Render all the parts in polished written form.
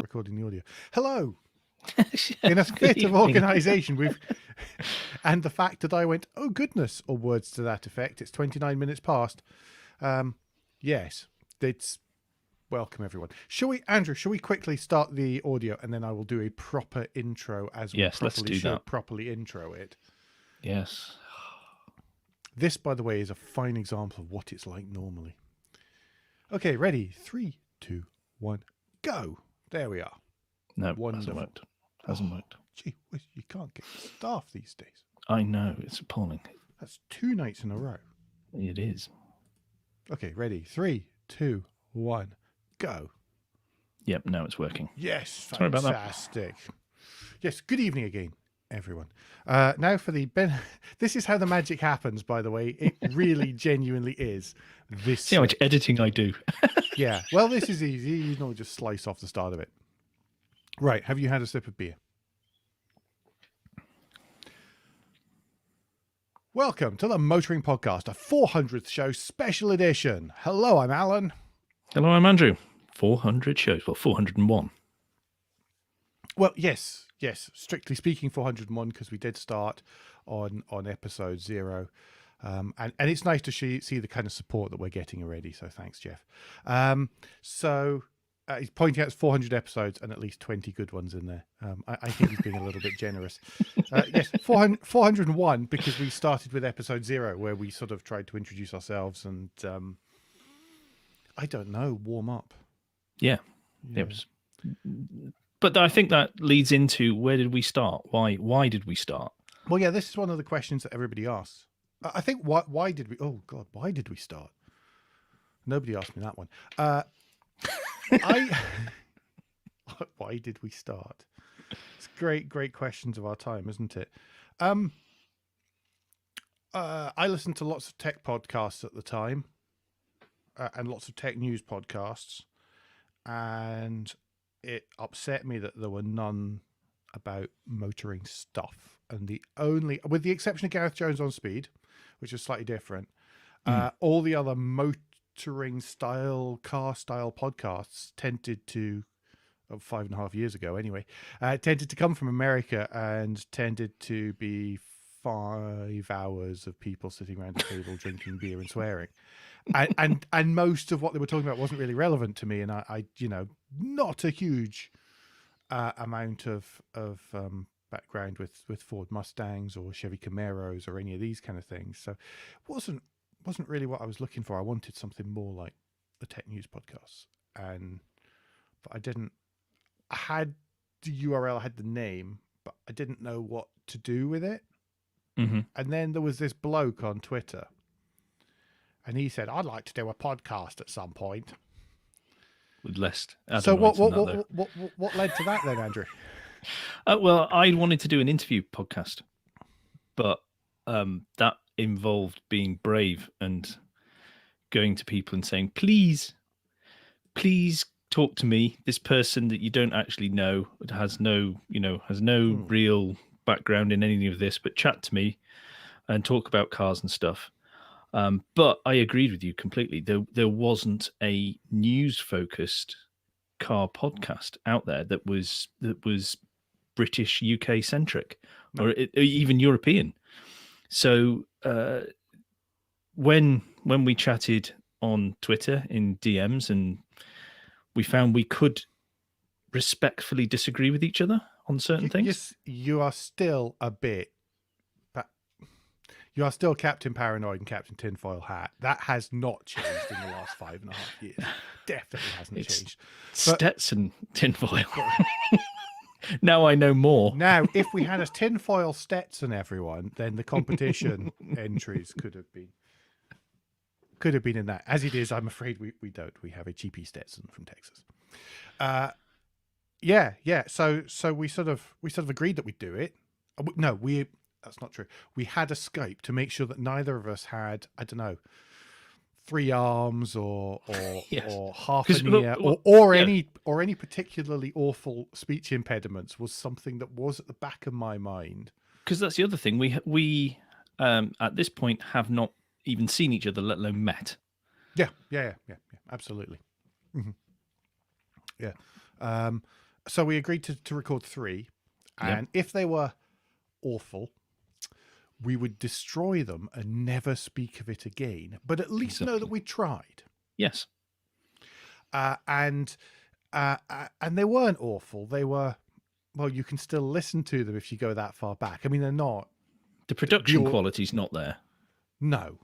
recording the audio. Hello. In a fit of organisation, and the fact that I went, oh goodness, or words to that effect. It's 29 minutes past. Yes, it's welcome everyone. Andrew? Shall we quickly start the audio, and then I will do a proper intro as we properly intro it. Yes. This, by the way, is a fine example of what it's like normally. Okay, ready? 3, 2, 1, go. There we are. No, hasn't worked. Gee, you can't get staff these days. I know, it's appalling. That's 2 nights in a row. It is. Okay, ready? 3, 2, 1, go. Yep, now it's working. Yes, sorry about that. Fantastic. Yes, good evening again, everyone. Now for the this is how the magic happens, by the way. It really genuinely is. See how much editing I do. Yeah, well, this is easy. You know, just slice off the start of it. Right, have you had a sip of beer? Welcome to the Motoring Podcast, a 400th show special edition. Hello, I'm Alan. Hello, I'm Andrew. 400 shows. Well, 401. Well, yes. Strictly speaking, 401, because we did start on episode 0. And it's nice to see the kind of support that we're getting already. So thanks, Jeff. He's pointing out it's 400 episodes and at least 20 good ones in there. I think he's being a little bit generous. Yes, 401, because we started with episode 0, where we sort of tried to introduce ourselves and, I don't know, warm up. Yeah. It was. But I think that leads into, where did we start? Why did we start? Well, yeah, this is one of the questions that everybody asks. I think, why did we start? Nobody asked me that one. Why did we start? It's great questions of our time, isn't it? I listened to lots of tech podcasts at the time, and lots of tech news podcasts, and it upset me that there were none about motoring stuff. And with the exception of Gareth Jones on Speed, which is slightly different, all the other motoring style, car style podcasts tended to, 5.5 years ago anyway, tended to come from America and tended to be 5 hours of people sitting around a table drinking beer and swearing. And most of what they were talking about wasn't really relevant to me. And I not a huge amount of background with Ford Mustangs or Chevy Camaros or any of these kind of things. So it wasn't really what I was looking for. I wanted something more like the tech news podcasts, but I didn't. I had the URL, I had the name, but I didn't know what to do with it. Mm-hmm. And then there was this bloke on Twitter, and he said, "I'd like to do a podcast at some point." With less. So what led to that then, Andrew? Well, I wanted to do an interview podcast, but that involved being brave and going to people and saying, please talk to me. This person that you don't actually know, has no real background in any of this, but chat to me and talk about cars and stuff. But I agreed with you completely. There wasn't a news-focused car podcast out there that was British, UK centric, or even European. So when we chatted on Twitter in DMs, and we found we could respectfully disagree with each other on certain things. Yes, you are still a bit. You are still Captain Paranoid and Captain Tinfoil Hat. That has not changed in the last 5.5 years. Definitely hasn't changed. Stetson Tinfoil. Now I know more. Now, if we had a tinfoil Stetson, everyone, then the competition entries could have been in that. As it is, I'm afraid we don't. We have a cheapy Stetson from Texas. Yeah. So we sort of agreed that we'd do it. No, that's not true. We had a Skype to make sure that neither of us had, I don't know, 3 arms or yes. or half an ear or any particularly awful speech impediments was something that was at the back of my mind. Because that's the other thing. We at this point have not even seen each other, let alone met. Yeah, absolutely. Mm-hmm. Yeah. So we agreed to record 3, and if they were awful, we would destroy them and never speak of it again. But at least know that we tried. Yes. And they weren't awful. They were, well, you can still listen to them if you go that far back. I mean, they're not. The production quality's not there. No.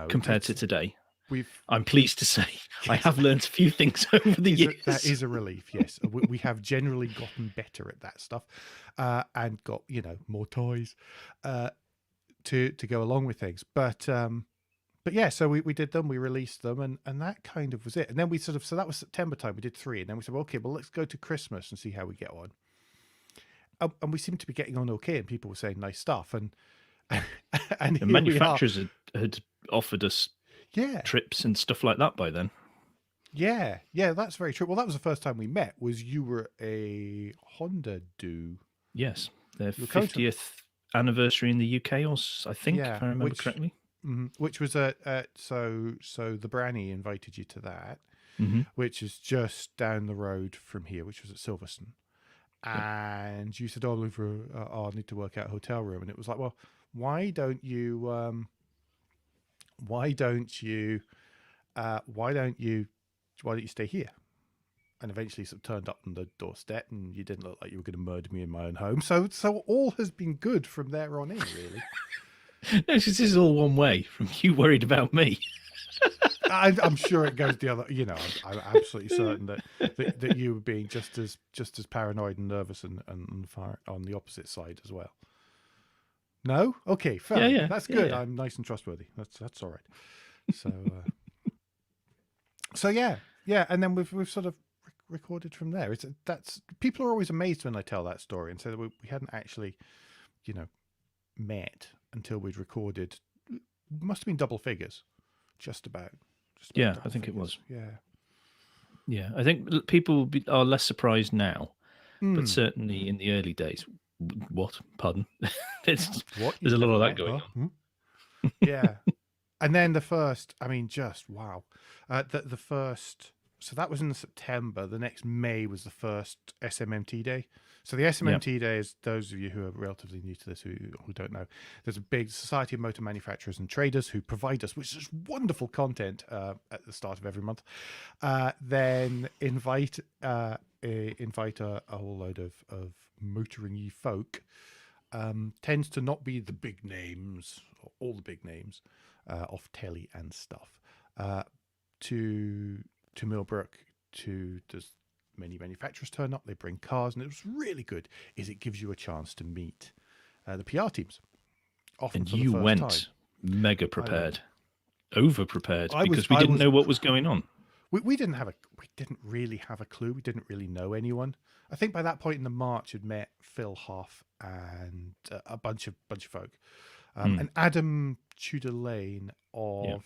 Compared to today. We've. I'm pleased to say I have learned a few things over the years. That is a relief, yes. We have generally gotten better at that stuff, and got, more toys to go along with things. But yeah, so we did them, we released them, and that kind of was it. And then we so that was September time, we did 3, and then we said, well, okay, well, let's go to Christmas and see how we get on. And we seemed to be getting on okay, and people were saying nice stuff. And the manufacturers had offered us trips and stuff like that by then. Yeah, that's very true. Well, that was the first time we met. Was you were a Honda do? Yes, their 50th anniversary in the UK, or I think, if I remember correctly. Which was so the Branny invited you to that, which is just down the road from here, which was at Silverstone. And you said, "Oh, I need to work out a hotel room," and it was like, "Well, why don't you stay here?" And eventually, sort of turned up on the doorstep, and you didn't look like you were going to murder me in my own home. So all has been good from there on in, really. No, this is all one way from you worried about me. I'm sure it goes the other. I'm absolutely certain that you were being just as paranoid and nervous and on the opposite side as well. No, okay, fair. Yeah. That's good. Yeah. I'm nice and trustworthy. That's all right. So yeah, and then we've sort of recorded from there. That's people are always amazed when I tell that story and say that we hadn't actually, met until we'd recorded. Must have been double figures, just about. Yeah, I think it was. Yeah, I think people are less surprised now, but certainly in the early days. What? Pardon? There's a lot of that going on. Yeah, and then the first. I mean, just wow. The first. So that was in September. The next May was the first SMMT day. So the SMMT day is, those of you who are relatively new to this who don't know, there's a big Society of Motor Manufacturers and Traders who provide us, which is wonderful content at the start of every month. Then invite a whole load of motoring-y folk. Tends to not be the big names, or all the big names, off telly and stuff, to Millbrook. Does many manufacturers turn up? They bring cars, and it was really good. It gives you a chance to meet the PR teams. Often and for you the first went time. Mega prepared, over prepared, because we didn't know what was going on. We didn't really have a clue. We didn't really know anyone. I think by that point in the March, had met Phil Hoff and a bunch of folk, and Adam Tudor Lane of.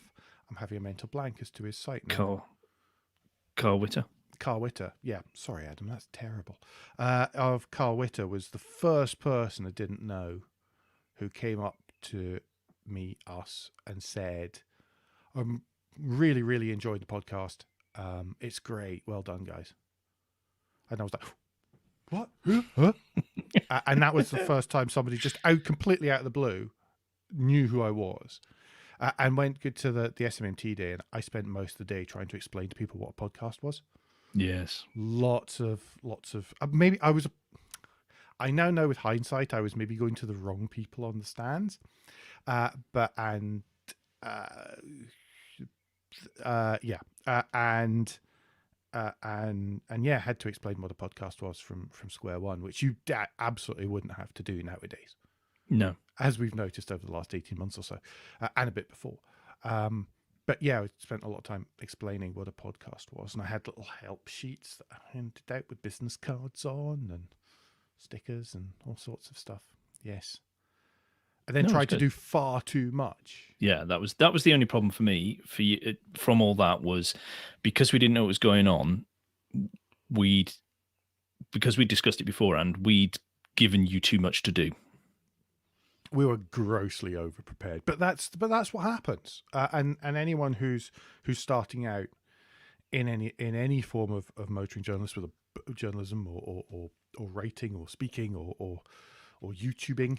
I'm having a mental blank as to his site now. Carl Witter. Carl Witter, yeah. Sorry, Adam, that's terrible. Of Carl Witter was the first person I didn't know who came up to us, and said, "I'm really, really enjoyed the podcast. It's great. Well done, guys." And I was like, "What? Huh?" And that was the first time somebody just completely out of the blue knew who I was. And went good to the SMMT day, and I spent most of the day trying to explain to people what a podcast was. Yes, lots of. Maybe I now know with hindsight I was maybe going to the wrong people on the stands, had to explain what a podcast was from square one, which you absolutely wouldn't have to do nowadays. No. As we've noticed over the last 18 months or so, and a bit before. But yeah, I spent a lot of time explaining what a podcast was, and I had little help sheets that I handed out with business cards on and stickers and all sorts of stuff. Yes. And then tried to do far too much. Yeah, that was the only problem for me. For you, from all that was because we didn't know what was going on. Because we discussed it beforehand, we'd given you too much to do. We were grossly overprepared, but that's what happens. And anyone who's starting out in any form of motoring journalist with a journalism or writing or speaking or YouTubing,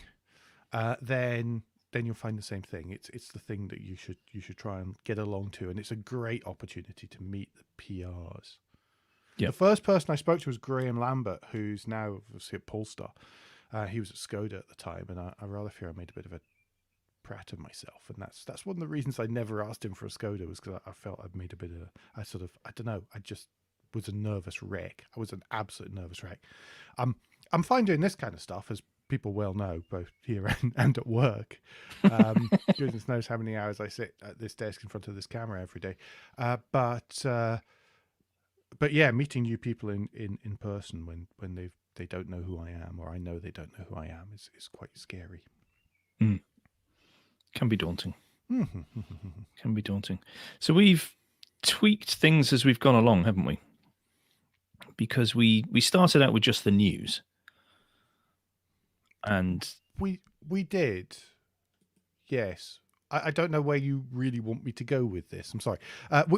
then you'll find the same thing. It's the thing that you should try and get along to, and it's a great opportunity to meet the PRs. Yep. The first person I spoke to was Graham Lambert, who's now obviously at Polestar. He was at Skoda at the time, and I rather fear I made a bit of a prat of myself, and that's one of the reasons I never asked him for a Skoda, was because I felt I'd made a bit of I don't know, I just was a nervous wreck. I was an absolute nervous wreck. I'm fine doing this kind of stuff, as people well know, both here and at work. Goodness knows how many hours I sit at this desk in front of this camera every day. But yeah, meeting new people in person when they don't know who I am, or I know they don't know who I am, is quite scary. Can be daunting. Can be daunting. So we've tweaked things as we've gone along, haven't we? Because we started out with just the news. And we did. Yes. I don't know where you really want me to go with this. I'm sorry.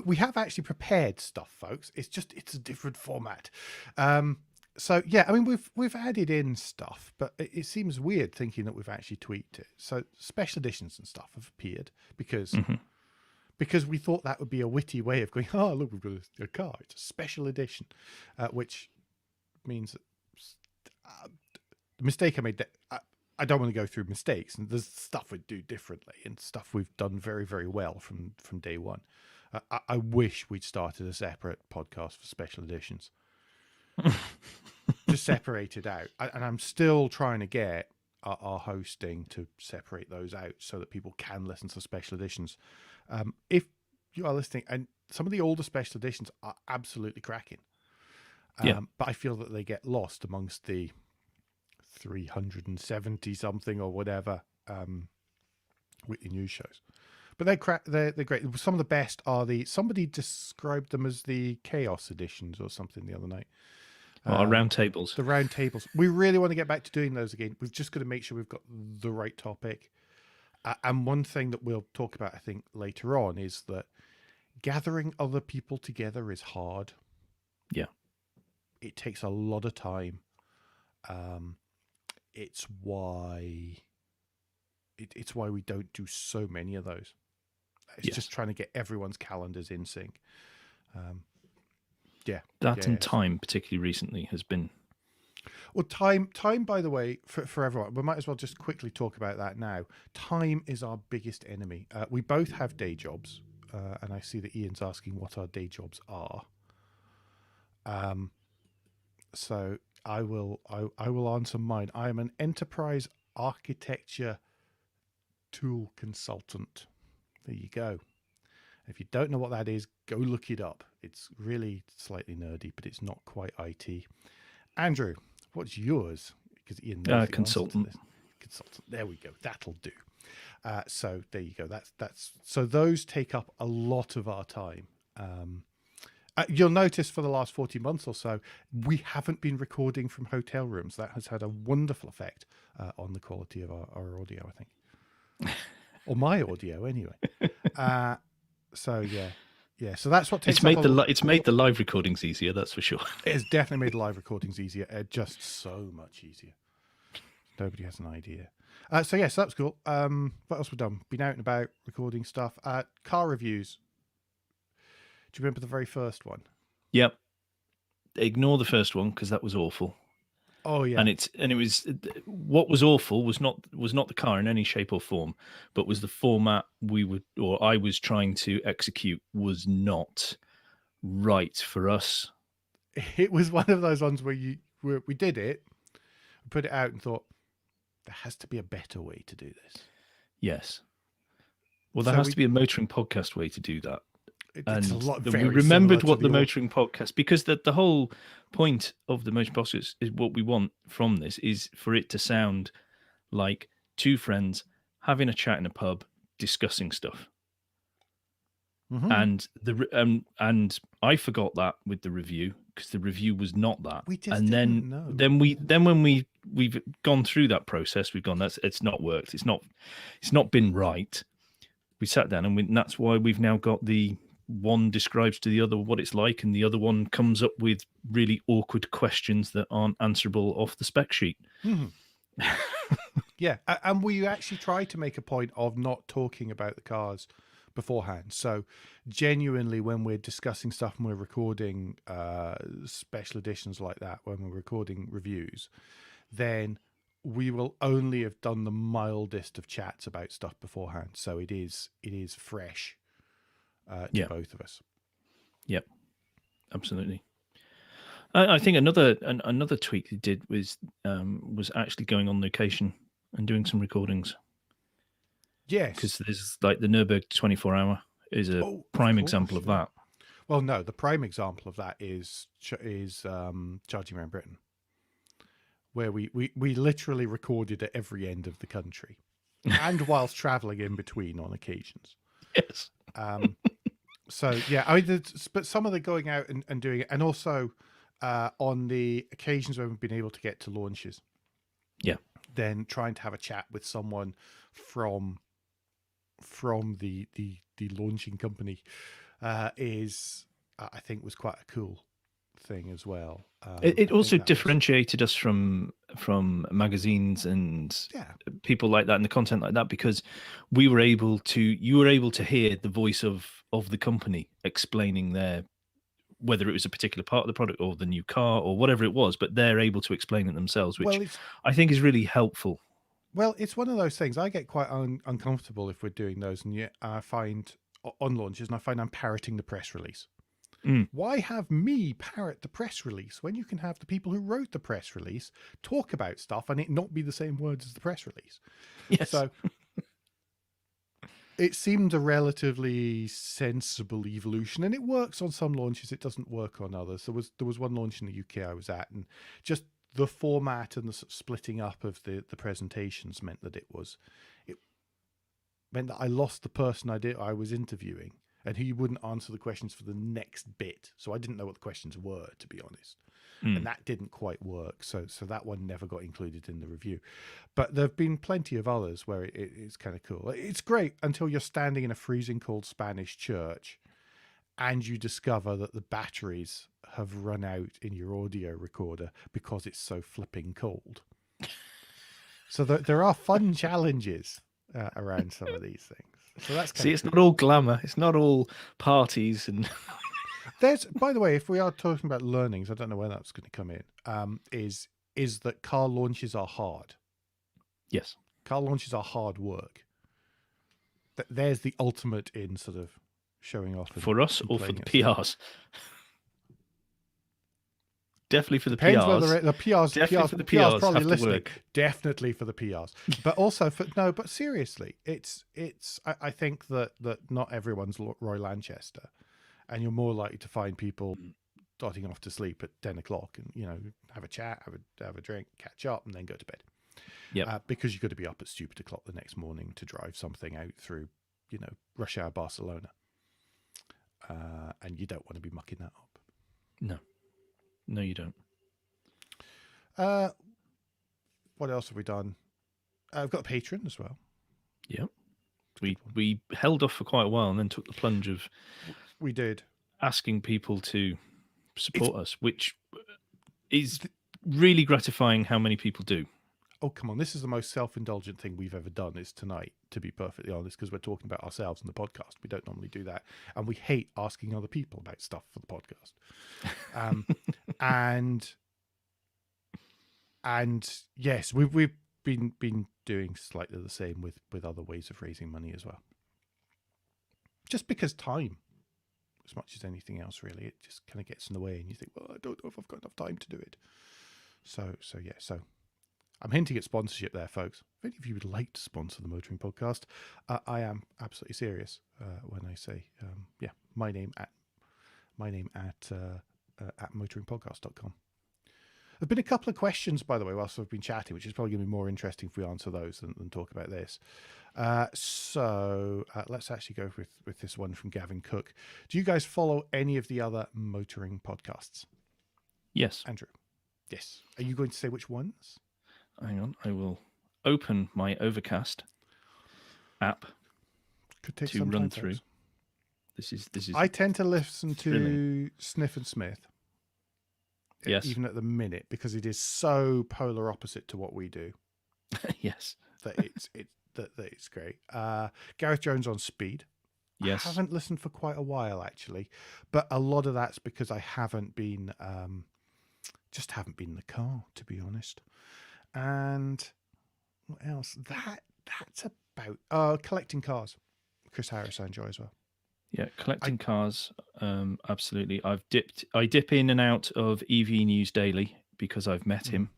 We have actually prepared stuff, folks. It's a different format. So yeah, I mean, we've added in stuff, but it seems weird thinking that we've actually tweaked it. So special editions and stuff have appeared because we thought that would be a witty way of going, oh, look, we've got a car. It's a special edition, which means that the mistake I made, that I don't want to go through mistakes, and there's stuff we'd do differently and stuff we've done very, very well from day one. I wish we'd started a separate podcast for special editions. Just separated out, and I'm still trying to get our hosting to separate those out so that people can listen to special editions. If you are listening, and some of the older special editions are absolutely cracking, but I feel that they get lost amongst the 370 something or whatever weekly news shows. But they're great. Some of the best are somebody described them as the chaos editions or something the other night. Our round tables. The round tables. We really want to get back to doing those again. We've just got to make sure we've got the right topic. And one thing that we'll talk about, I think, later on is that gathering other people together is hard. Yeah. It takes a lot of time. It's why we don't do so many of those. It's just trying to get everyone's calendars in sync. Time, particularly recently, has been. Well, time. By the way, for everyone, we might as well just quickly talk about that now. Time is our biggest enemy. We both have day jobs, and I see that Ian's asking what our day jobs are. So I will answer mine. I am an enterprise architecture tool consultant. There you go. If you don't know what that is, go look it up. It's really slightly nerdy, but it's not quite IT. Andrew, what's yours? Because Ian knows consultant. Consultant. There we go. That'll do. So there you go. That's so those take up a lot of our time. You'll notice for the last 40 months or so, we haven't been recording from hotel rooms. That has had a wonderful effect on the quality of our audio, I think. Or my audio, anyway. So yeah. So that's what takes. It's made the live recordings easier. That's for sure. It has definitely made the live recordings easier. Just so much easier. Nobody has an idea. So yes, that's cool. What else we've done? Been out and about recording stuff. Car reviews. Do you remember the very first one? Yep. Ignore the first one because that was awful. Oh yeah. And it was what was awful was not the car in any shape or form, but was the format I was trying to execute was not right for us. It was one of those ones where we did it, we put it out and thought there has to be a better way to do this. Yes. Well, there has to be a motoring podcast way to do that. It's a lot we remembered what the motoring podcast, because the whole point of the motoring podcast is what we want from this is for it to sound like two friends having a chat in a pub discussing stuff. Mm-hmm. And I forgot that with the review because the review was not that. We just didn't know. Then when we've gone through that process, we've gone it's not worked. It's not been right. We sat down and that's why we've now got the one describes to the other what it's like, and the other one comes up with really awkward questions that aren't answerable off the spec sheet. Yeah, and we actually try to make a point of not talking about the cars beforehand. So genuinely, when we're discussing stuff and we're recording special editions like that, when we're recording reviews, then we will only have done the mildest of chats about stuff beforehand. So it is fresh to both of us. Yep, absolutely. I think another tweak he did was actually going on location and doing some recordings. Yes, because there's like the Nürburgring 24-hour is a prime example of that. Well, no, the prime example of that is Charging Around Britain, where we literally recorded at every end of the country, and whilst travelling in between on occasions. Yes. So yeah, I mean, but some of the going out and doing it, and also on the occasions when we've been able to get to launches. Yeah. Then trying to have a chat with someone from the launching company is, I think, was quite a cool thing as well. It also differentiated us from magazines and people like that and the content like that, because you were able to hear the voice of the company explaining whether it was a particular part of the product or the new car or whatever it was, but they're able to explain it themselves, which I think is really helpful. Well, it's one of those things. I get quite uncomfortable if we're doing those, and yet I find on launches, and I find I'm parroting the press release. Why have me parrot the press release when you can have the people who wrote the press release talk about stuff and it not be the same words as the press release? Yes. So it seemed a relatively sensible evolution, and it works on some launches. It doesn't work on others. There was one launch in the UK I was at, and just the format and the splitting up of the presentations meant that it meant that I lost the person I was interviewing, and he wouldn't answer the questions for the next bit. So I didn't know what the questions were, to be honest. And that didn't quite work. So that one never got included in the review. But there have been plenty of others where it's kind of cool. It's great until you're standing in a freezing cold Spanish church and you discover that the batteries have run out in your audio recorder because it's so flipping cold. So there are fun challenges around some of these things. So that's it's not all glamour. It's not all parties and. There's, by the way, if we are talking about learnings, I don't know where that's going to come in. Is that car launches are hard? Yes, car launches are hard work. There's the ultimate in sort of showing off for us or for the PRs. Definitely for the Depends PRs. Whether the PRs, Definitely for the PRs probably have listening. To work. Definitely for the PRs, but also for no. But seriously, it's. I think that not everyone's Roy Lanchester, and you're more likely to find people dotting off to sleep at 10 o'clock, and have a chat, have a drink, catch up, and then go to bed. Yeah, because you've got to be up at stupid o'clock the next morning to drive something out through, rush hour Barcelona, and you don't want to be mucking that up. No, you don't. What else have we done? I've got a Patreon as well. Yeah, we held off for quite a while and then took the plunge of. We did asking people to support us, which is really gratifying. How many people do? Oh, come on. This is the most self-indulgent thing we've ever done is tonight, to be perfectly honest, because we're talking about ourselves in the podcast. We don't normally do that. And we hate asking other people about stuff for the podcast. And yes, we've been doing slightly the same with other ways of raising money as well. Just because time, as much as anything else, really, it just kind of gets in the way and you think, well, I don't know if I've got enough time to do it. So I'm hinting at sponsorship there, folks. If any of you would like to sponsor the Motoring Podcast, I am absolutely serious when I say, my name at motoringpodcast.com. There's been a couple of questions, by the way, whilst I've been chatting, which is probably going to be more interesting if we answer those than talk about this. So let's actually go with this one from Gavin Cook. Do you guys follow any of the other motoring podcasts? Yes. Andrew? Yes. Are you going to say which ones? Hang on, I will open my Overcast app Could take to some run time, through. folks. This is. I tend to listen thrilling. to Sniff and Smith, Yes. even at the minute, because it is so polar opposite to what we do Yes. that it's great. Gareth Jones on Speed. Yes. I haven't listened for quite a while actually, but a lot of that's because I haven't been just haven't been in the car, to be honest. And what else? That's about collecting cars. Chris Harris I enjoy as well. Yeah, collecting cars, absolutely. I dip in and out of EV News Daily because I've met him,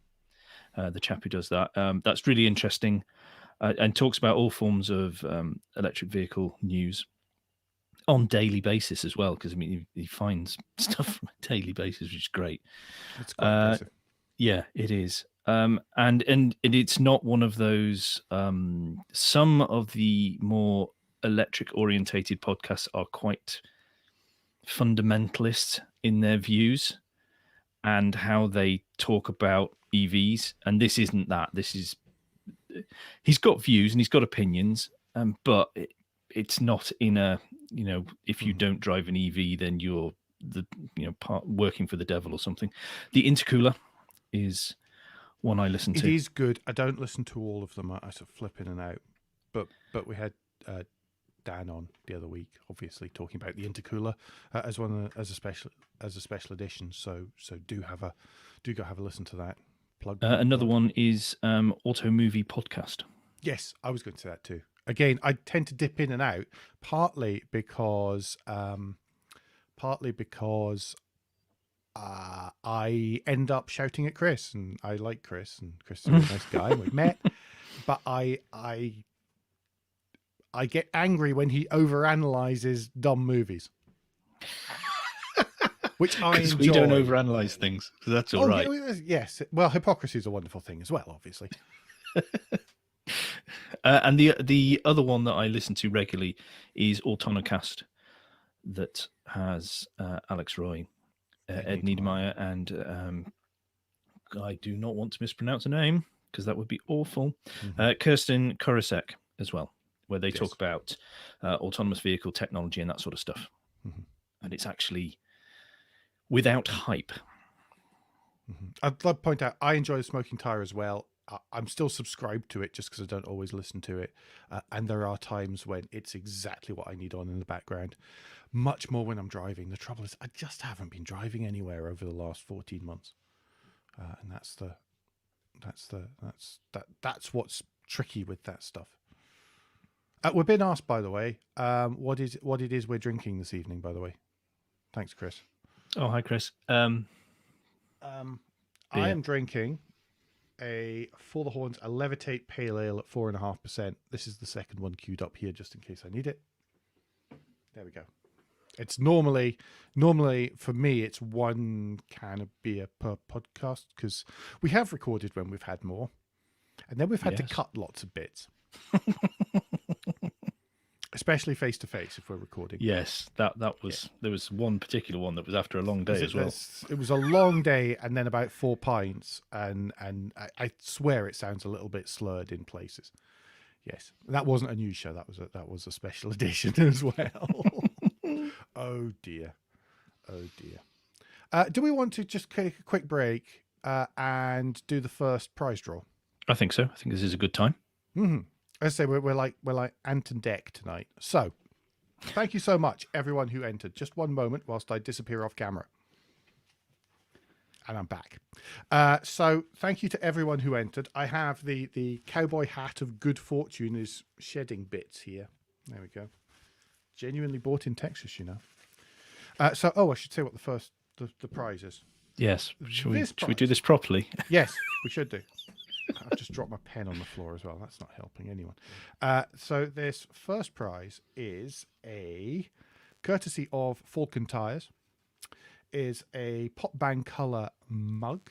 the chap who does that. That's really interesting, and talks about all forms of electric vehicle news on daily basis as well. Because I mean, he finds stuff from a daily basis, which is great. It's quite impressive. Yeah, it is. And it's not one of those. Some of the more electric orientated podcasts are quite fundamentalist in their views and how they talk about EVs. And this isn't that. This is, he's got views and he's got opinions, but it's not in a, if you don't drive an EV, then you're working for the devil or something. The Intercooler is one I listen to. It is good. I don't listen to all of them. I sort of flip in and out. But we had Dan on the other week, obviously talking about the Intercooler as a special edition. So do go have a listen to that. Another one is Auto Movie Podcast. Yes, I was going to say that too. Again, I tend to dip in and out, partly because I end up shouting at Chris, and I like Chris, and Chris is a really nice guy, and we've met. But I get angry when he overanalyzes dumb movies, which I enjoy. We don't overanalyze things, so that's all right. Yes, well, hypocrisy is a wonderful thing as well, obviously. And the other one that I listen to regularly is Autonocast, that has Alex Roy, Ed Niedermeyer, and I do not want to mispronounce a name because that would be awful. Kirsten Korosek as well, where they talk about autonomous vehicle technology and that sort of stuff. And it's actually without hype. I'd love to point out, I enjoy the Smoking Tire as well. I'm still subscribed to it just because I don't always listen to it. And there are times when it's exactly what I need on in the background. Much more when I'm driving. The trouble is I just haven't been driving anywhere over the last 14 months. And that's what's tricky with that stuff. We've been asked, by the way, what it is we're drinking this evening, by the way. Thanks, Chris. Oh, hi, Chris. I am drinking a For the Horns, a Levitate Pale Ale at 4.5%. This is the second one queued up here just in case I need it. There we go. It's normally for me, it's one can of beer per podcast because we have recorded when we've had more. And then we've had to cut lots of bits. Especially face to face if we're recording. Yes, that was there was one particular one that was after a long day as well. It was a long day and then about 4 pints, and I swear it sounds a little bit slurred in places. Yes, that wasn't a news show. That was a special edition as well. Oh dear. Do we want to just take a quick break and do the first prize draw? I think so. I think this is a good time. As I say, we're like Ant and Dec tonight. So, thank you so much, everyone who entered. Just one moment whilst I disappear off camera. And I'm back. So, thank you to everyone who entered. I have the cowboy hat of good fortune is shedding bits here. There we go. Genuinely bought in Texas, you know. I should say what the prize is. Yes. Should we do this properly? Yes, we should do. I've just dropped my pen on the floor as well. That's not helping anyone. So this first prize is a courtesy of Falcon Tires. Is a Pop Bang Colour mug,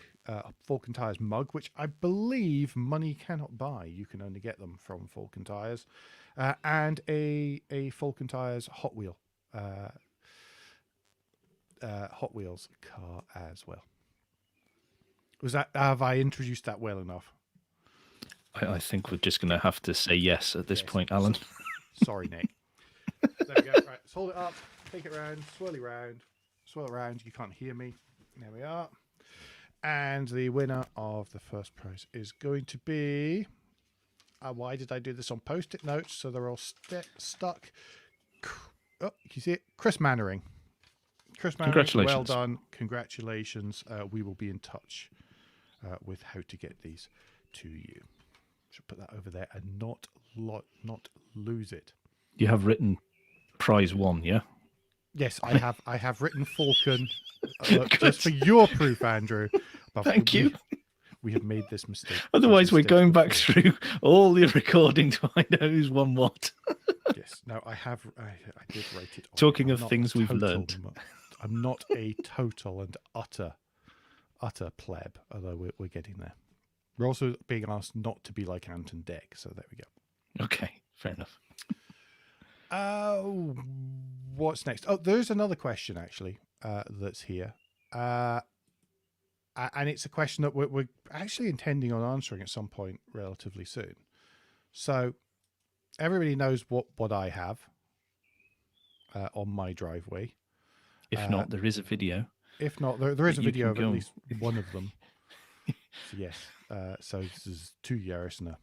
Falcon Tires mug, which I believe money cannot buy. You can only get them from Falcon Tires, and a Falcon Tires Hot Wheels car as well. Have I introduced that well enough? I think we're just going to have to say yes at this point, Alan. Sorry, Nick. There we go. Right, let's hold it up. Take it round. Swirl it round. You can't hear me. There we are. And the winner of the first prize is going to be... why did I do this on Post-it notes? So they're all stuck. Oh, you see it? Chris Mannering. Chris Mannering, Congratulations. well done. Congratulations. We will be in touch with how to get these to you. Should put that over there and not lose it. You have written prize 1, yeah? Yes, I have written Falcon just for your proof, Andrew. But Thank you. We have made this mistake. Otherwise, we're going back through all the recording to find out who's won what. Yes, no, I did write it. Talking of things we've learned. I'm not a total and utter pleb, although we're getting there. We're also being asked not to be like Ant and Dec, so there we go. Okay, fair enough. What's next? Oh, there's another question actually that's here, and it's a question that we're actually intending on answering at some point relatively soon. So everybody knows what I have on my driveway. If not, there is a video. If not, there is a video of go. at least one of them. So yes, so this is two Yaris and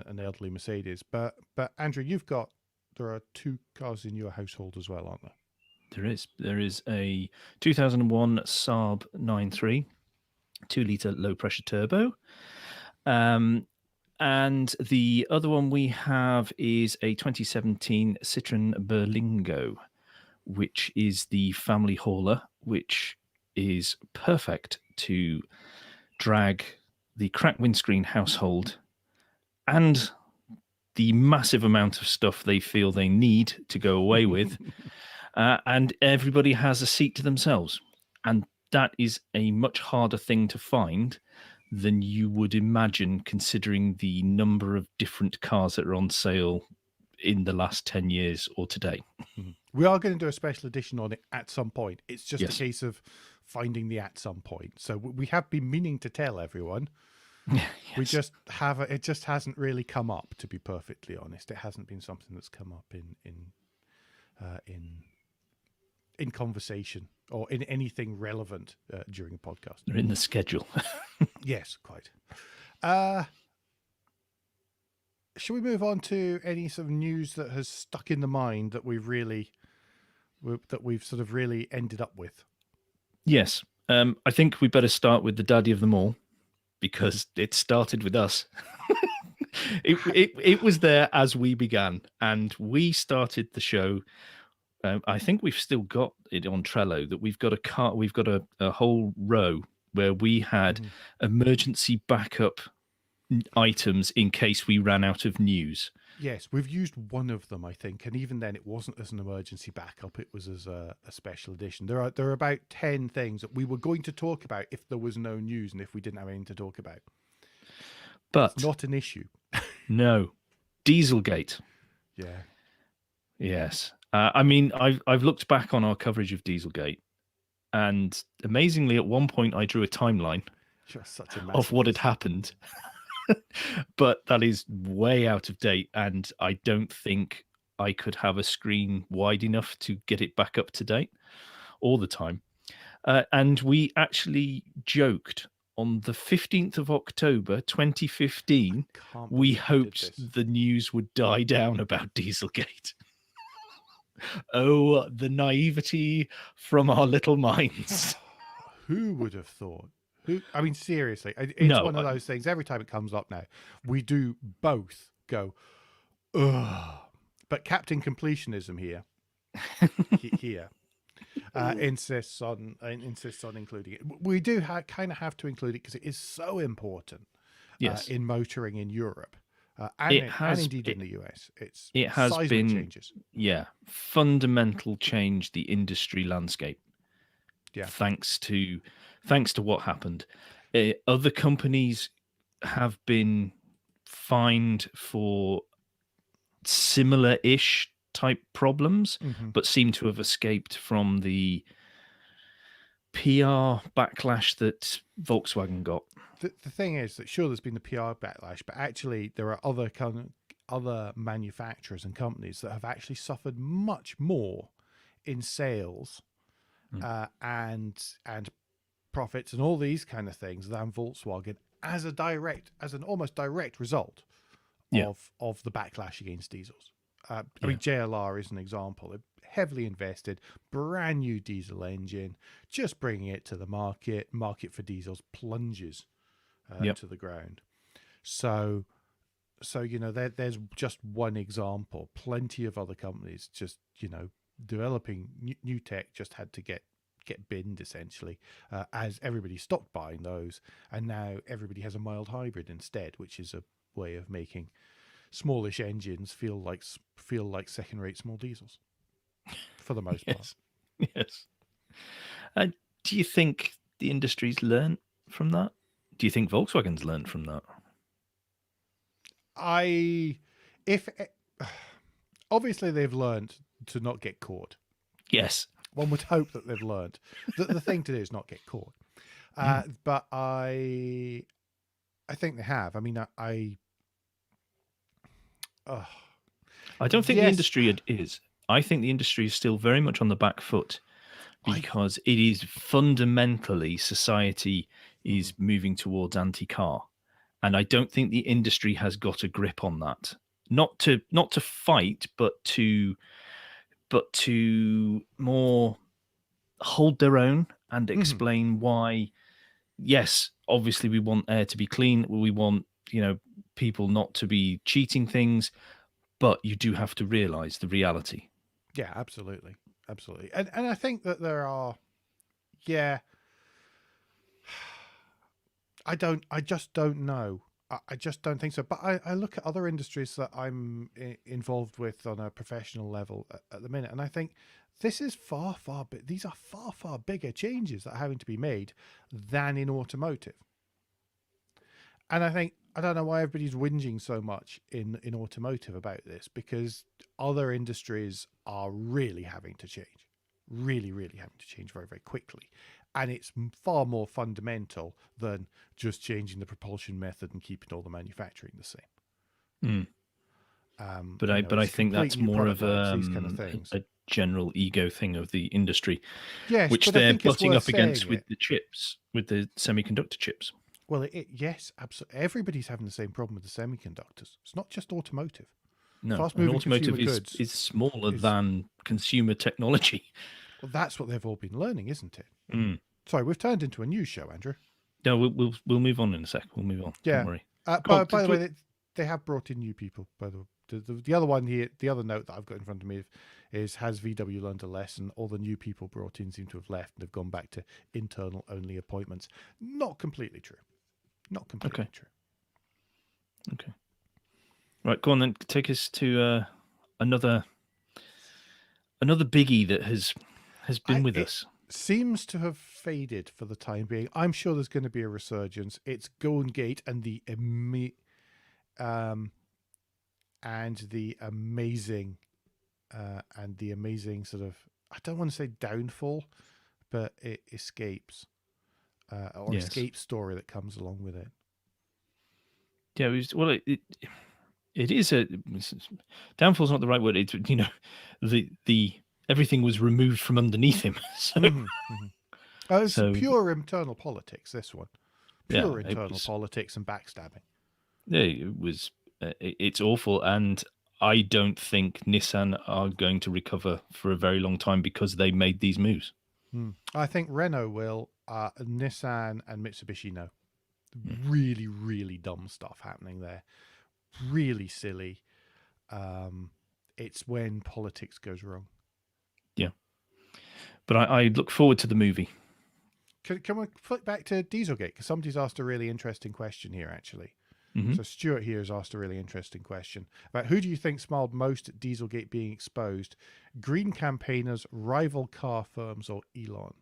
an elderly Mercedes. But Andrew, there are 2 cars in your household as well, aren't there? There is a 2001 Saab 9.3, 2-litre low-pressure turbo. And the other one we have is a 2017 Citroen Berlingo, which is the family hauler, which is perfect to drag the cracked windscreen household and the massive amount of stuff they feel they need to go away with. And everybody has a seat to themselves. And that is a much harder thing to find than you would imagine, considering the number of different cars that are on sale in the last 10 years or today. We are going to do a special edition on it at some point. It's just Yes. a case of finding the at some point. So we have been meaning to tell everyone. Yes. We just haven't. It just hasn't really come up, to be perfectly honest. It hasn't been something that's come up in conversation or in anything relevant during a podcast. They're in the schedule. Yes, quite. Shall we move on to any sort of news that has stuck in the mind that we've sort of really ended up with? Yes. I think we better start with the daddy of them all, because it started with us. It was there as we began, and we started the show. I think we've still got it on Trello that we've got a whole row where we had emergency backup items in case we ran out of news. Yes, we've used one of them, I think, and even then it wasn't as an emergency backup, it was as a special edition. There are about 10 things that we were going to talk about if there was no news and if we didn't have anything to talk about. But it's not an issue. No. Dieselgate. Yeah. Yes. I mean, I've looked back on our coverage of Dieselgate, and amazingly, at one point I drew a timeline of what had happened. But that is way out of date, and I don't think I could have a screen wide enough to get it back up to date all the time. And we actually joked on the 15th of October 2015, we hoped the news would die down about Dieselgate. Oh, the naivety from our little minds. Who would have thought? I mean, seriously, it's one of those things. Every time it comes up now, we do both go, ugh. But Captain Completionism here insists on including it. We do kind of have to include it because it is so important. Yes. In motoring in Europe. And indeed in the US. It has been changes. Yeah, fundamental change the industry landscape. Yeah. Thanks to what happened. Other companies have been fined for similar-ish type problems, but seem to have escaped from the PR backlash that Volkswagen got. The thing is that sure, there's been the PR backlash, but actually there are other other manufacturers and companies that have actually suffered much more in sales and profits and all these kind of things than Volkswagen as an almost direct result Yeah. of the backlash against diesels. I Yeah. mean, JLR is an example. They're heavily invested, brand new diesel engine, just bringing it to the market. Market for diesels plunges Yep. to the ground. So there's just one example. Plenty of other companies just developing new tech just had to get binned essentially as everybody stopped buying those, and now everybody has a mild hybrid instead, which is a way of making smallish engines feel like second-rate small diesels for the most part. Yes. Yes. Do you think the industry's learned from that? Do you think Volkswagen's learned from that? If obviously they've learned to not get caught. Yes. One would hope that they've learned. The thing to do is not get caught. But I think they have. I mean, I don't think the yes, industry is. I think the industry is still very much on the back foot because it is fundamentally society is moving towards anti-car, and I don't think the industry has got a grip on that. Not to fight, but to more hold their own and explain why. Yes, obviously we want air to be clean. We want people not to be cheating things, but you do have to realize the reality. Yeah, absolutely. And I think that there are, yeah, I just don't know. I just don't think so. But I look at other industries that I'm involved with on a professional level at the minute, and I think this is these are far bigger changes that are having to be made than in automotive. And I don't know why everybody's whinging so much in automotive about this, because other industries are really having to change, really having to change very quickly, and it's far more fundamental than just changing the propulsion method and keeping all the manufacturing the same. But I think that's more of these kind of things. a general ego thing of the industry, Yes, which but they're I think it's butting worth up against saying with the chips, with the semiconductor chips. Well, yes, absolutely. Everybody's having the same problem with the semiconductors. It's not just automotive. No, Fast-moving automotive consumer goods is smaller than consumer technology. Well, that's what they've all been learning, isn't it? Mm. Sorry, we've turned into a news show, Andrew. No, we'll move on in a sec. We'll move on. Yeah. Don't worry. By the way, they have brought in new people. By the other one here, the other note that I've got in front of me is has VW learned a lesson? All the new people brought in seem to have left and have gone back to internal only appointments. Not completely true. Not completely true. Okay. Right, go on then. Take us to another biggie that has been with us. Seems to have faded for the time being. I'm sure there's going to be a resurgence. It's Golden Gate and the amazing sort of, I don't want to say downfall, but it escapes escape story that comes along with it. Yeah, it is a downfall's not the right word. It's the everything was removed from underneath him. So. It's pure internal politics. This one, pure internal politics and backstabbing. Yeah, it was. It's awful, and I don't think Nissan are going to recover for a very long time because they made these moves. I think Renault will. Nissan and Mitsubishi no. Really dumb stuff happening there. Really silly. It's when politics goes wrong. Yeah, but I look forward to the movie. Can we flip back to Dieselgate? Because somebody's asked a really interesting question here, actually. Mm-hmm. So Stuart here has asked a really interesting question about who do you think smiled most at Dieselgate being exposed? Green campaigners, rival car firms, or Elon?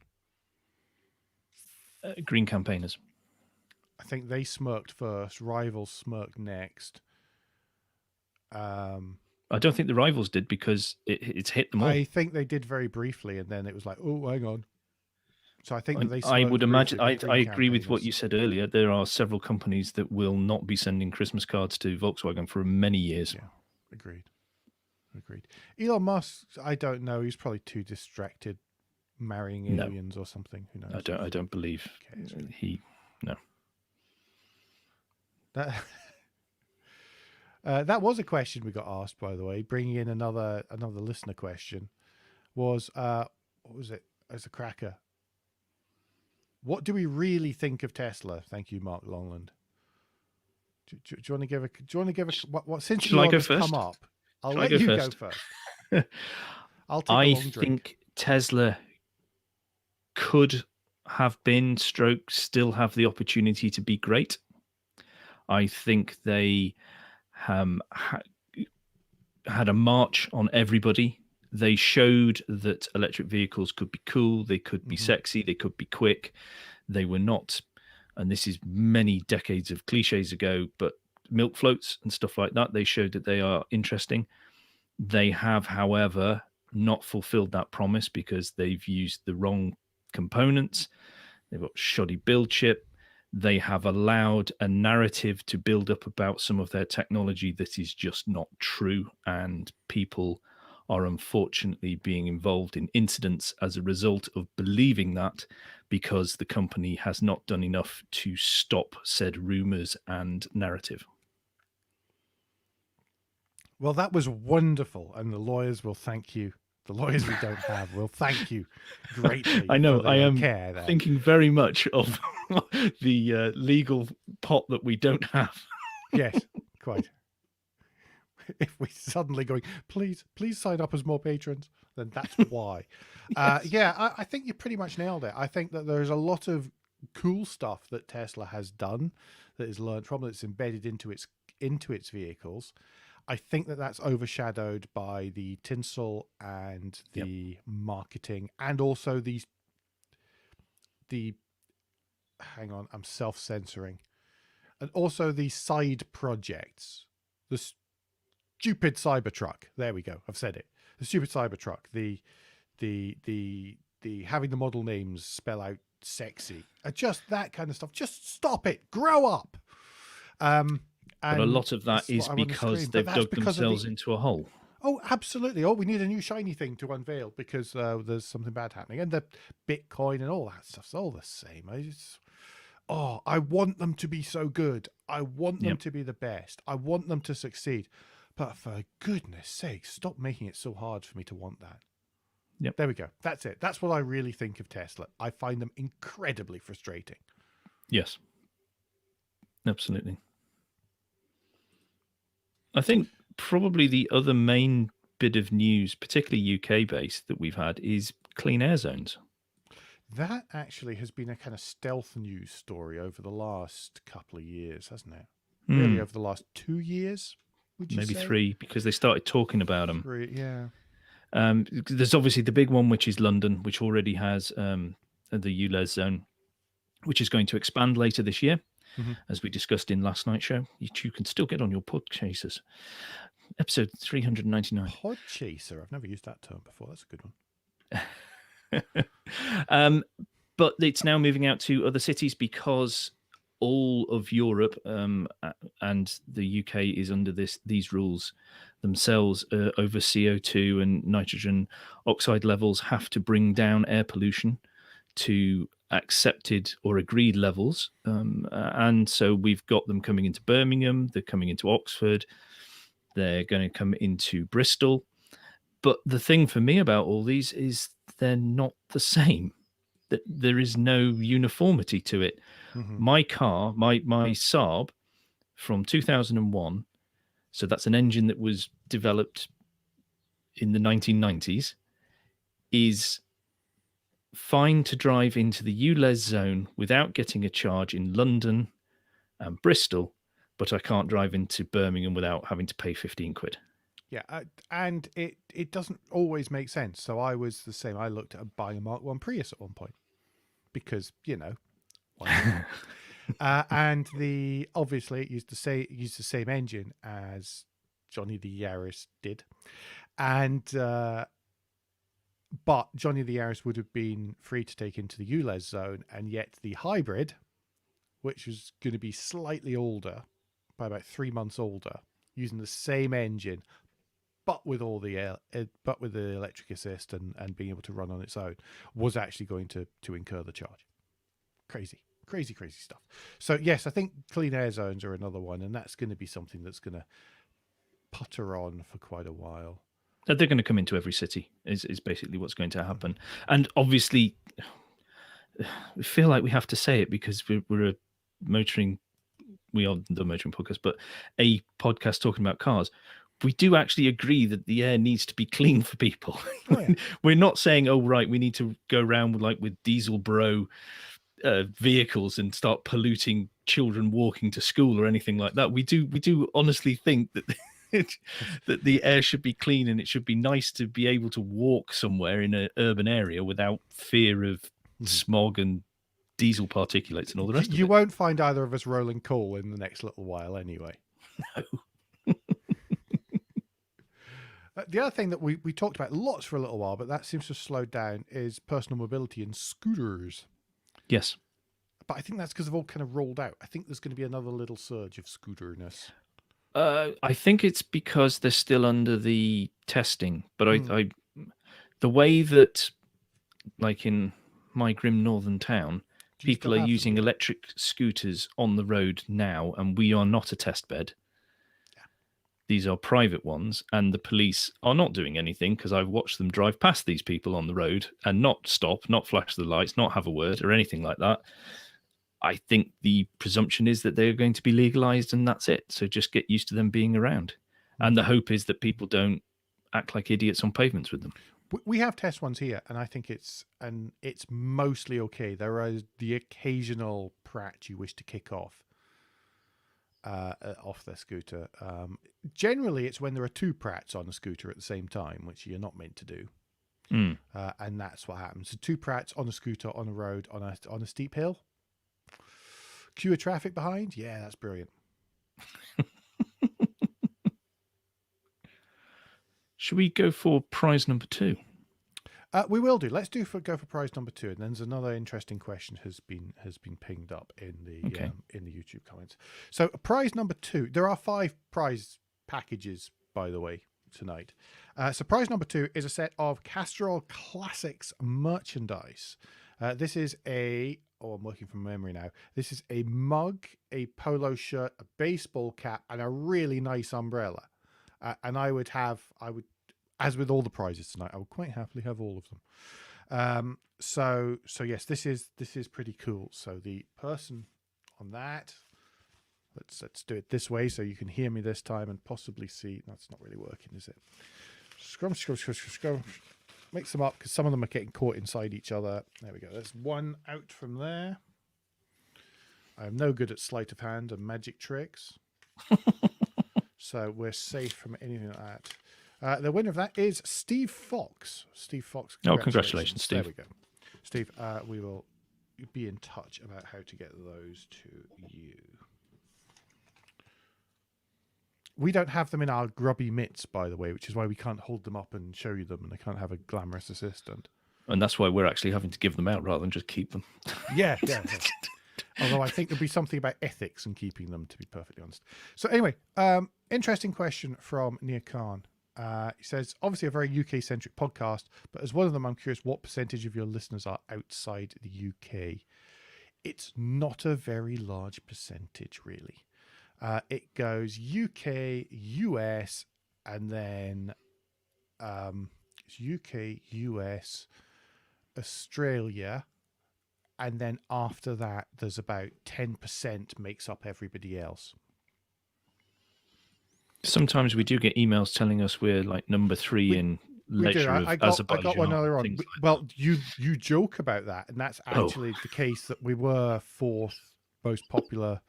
Green campaigners. I think they smirked first. Rivals smirked next. I don't think the rivals did because it's hit them all. I think they did very briefly, and then it was like, oh, hang on. So I think that they I would imagine. I agree campaign with what you said earlier. There are several companies that will not be sending Christmas cards to Volkswagen for many years. Yeah, agreed. Elon Musk, I don't know. He's probably too distracted marrying aliens or something. Who knows? I don't believe he. No. That that was a question we got asked, by the way. Bringing in another listener question was what was it? As a cracker. What do we really think of Tesla? Thank you, Mark Longland. Do you want to give a? Do you want to give a? What since Shall I go has first? come up, I'll let you go first. I'll take a long drink. I think Tesla could have been, still have the opportunity to be great. I think they had a march on everybody. They showed that electric vehicles could be cool, they could be sexy, they could be quick. They were not, and this is many decades of cliches ago, but milk floats and stuff like that, they showed that they are interesting. They have, however, not fulfilled that promise because they've used the wrong components. They've got shoddy build chip. They have allowed a narrative to build up about some of their technology that is just not true, and people are unfortunately being involved in incidents as a result of believing that, because the company has not done enough to stop said rumors and narrative. Well, that was wonderful, and the lawyers will thank you. The lawyers we don't have will thank you greatly. I know. I am thinking very much of the legal pot that we don't have. Yes, quite. If we suddenly going, please sign up as more patrons, then that's why. Yeah, I think you pretty much nailed it. I think that there's a lot of cool stuff that Tesla has done that is learned from, that's embedded into its vehicles. I think that that's overshadowed by the tinsel and the marketing, and also the hang on, I'm self-censoring, and also the side projects, the stupid Cybertruck. There we go. I've said it. The stupid Cybertruck. The having the model names spell out sexy. Just that kind of stuff. Just stop it. Grow up. But a lot of that is because they've dug themselves into a hole. Oh, absolutely. Oh, we need a new shiny thing to unveil because there's something bad happening. And the Bitcoin and all that stuff's all the same. I want them to be so good. I want them to be the best. I want them to succeed. But for goodness sake, stop making it so hard for me to want that. Yep. There we go. That's it. That's what I really think of Tesla. I find them incredibly frustrating. Yes. Absolutely. I think probably the other main bit of news, particularly UK-based, that we've had is clean air zones. That actually has been a kind of stealth news story over the last couple of years, hasn't it? Really, over the last 2 years, would you maybe say? 3, because they started talking about them. 3, yeah. There's obviously the big one, which is London, which already has the ULEZ zone, which is going to expand later this year. As we discussed in last night's show. You can still get on your Podchasers. Episode 399. Podchaser. I've never used that term before. That's a good one. But it's now moving out to other cities because all of Europe and the UK is under these rules themselves over CO2 and nitrogen oxide levels, have to bring down air pollution to accepted or agreed levels, and so we've got them coming into Birmingham, they're coming into Oxford, they're going to come into Bristol. But the thing for me about all these is they're not the same. That there is no uniformity to it. My car, my Saab from 2001, so that's an engine that was developed in the 1990s, is fine to drive into the ULEZ zone without getting a charge in London and Bristol, but I can't drive into Birmingham without having to pay 15 quid. Yeah, and it doesn't always make sense. So I was the same. I looked at buying a Mark 1 Prius at one point because, why not? And obviously it used the same engine as Johnny the Yaris did. And But Johnny the Arse would have been free to take into the ULEZ zone, and yet the hybrid, which was going to be slightly older, by about 3 months older, using the same engine, but with all the electric assist and being able to run on its own, was actually going to incur the charge. Crazy stuff. So yes, I think clean air zones are another one, and that's going to be something that's going to putter on for quite a while. They're going to come into every city is basically what's going to happen. And obviously, we feel like we have to say it because we're a motoring, we are the motoring podcast, but a podcast talking about cars. We do actually agree that the air needs to be clean for people. Oh, yeah. We're not saying, oh, right, we need to go around with diesel bro vehicles and start polluting children walking to school or anything like that. We do honestly think that that the air should be clean, and it should be nice to be able to walk somewhere in an urban area without fear of smog and diesel particulates and all the rest of it. You won't find either of us rolling coal in the next little while anyway. No. The other thing that we talked about lots for a little while, but that seems to have slowed down, is personal mobility and scooters. Yes. But I think that's because they've all kind of rolled out. I think there's going to be another little surge of scooterness. I think it's because they're still under the testing. But I the way that, like in my grim northern town, people are using electric scooters on the road now, and we are not a test bed. Yeah. These are private ones, and the police are not doing anything because I've watched them drive past these people on the road and not stop, not flash the lights, not have a word or anything like that. I think the presumption is that they're going to be legalized and that's it. So just get used to them being around. And the hope is that people don't act like idiots on pavements with them. We have test ones here, and I think it's mostly okay. There is the occasional prat you wish to kick off their scooter. Generally, it's when there are two prats on a scooter at the same time, which you're not meant to do. And that's what happens. So two prats on a scooter on a road on a steep hill. Queue of traffic behind? Yeah, that's brilliant. Should we go for prize number 2? We will do. Let's go for prize number 2, and then there's another interesting question has been pinged up in the YouTube comments. So prize number 2. There are 5 prize packages, by the way, tonight. So prize number 2 is a set of Castrol Classics merchandise. This is I'm working from memory now. This is a mug, a polo shirt, a baseball cap, and a really nice umbrella. And I would, as with all the prizes tonight, I would quite happily have all of them. So yes, this is pretty cool. So the person on that, let's do it this way so you can hear me this time and possibly see. That's not really working, is it? Scrum. Mix them up because some of them are getting caught inside each other. There we go. There's one out from there. I'm no good at sleight of hand and magic tricks. So we're safe from anything like that. The winner of that is Steve Fox. Steve Fox. Congratulations, Steve. There we go. Steve, we will be in touch about how to get those to you. We don't have them in our grubby mitts, by the way, which is why we can't hold them up and show you them, and I can't have a glamorous assistant. And that's why we're actually having to give them out rather than just keep them. Yeah. Although I think there'd be something about ethics in keeping them, to be perfectly honest. So anyway, interesting question from Nia Khan. He says, obviously a very UK-centric podcast, but as one of them, I'm curious what percentage of your listeners are outside the UK. It's not a very large percentage, really. It goes UK, US, and then it's UK, US, Australia, and then after that, there's about 10% makes up everybody else. Sometimes we do get emails telling us we're like number 3 in leisure of Azerbaijan. I got one earlier on. Like well, you joke about that, and that's actually the case that we were 4th most popular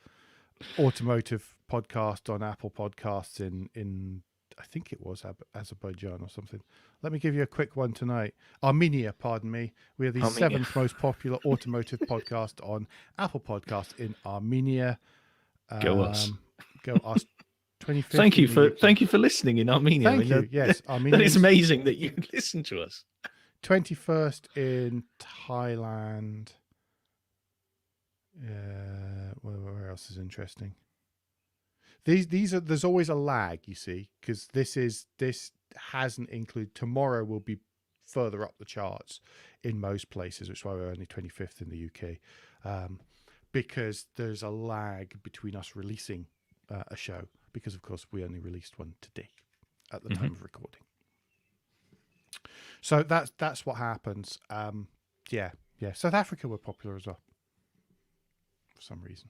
automotive podcast on Apple Podcasts in I think it was Azerbaijan or something. Let me give you a quick one tonight. Armenia, pardon me. We are the 7th most popular automotive podcast on Apple Podcasts in Armenia. Go us. Go us. Thank you for listening in Armenia. Thank you. Yes, Armenia. That is amazing that you listen to us. 21st in Thailand. Where else is interesting? These are, there's always a lag, you see, because this hasn't included. Tomorrow will be further up the charts in most places, which is why we're only 25th in the UK, because there's a lag between us releasing a show, because of course we only released one today at the time of recording. So that's what happens. Yeah. South Africa were popular as well for some reason.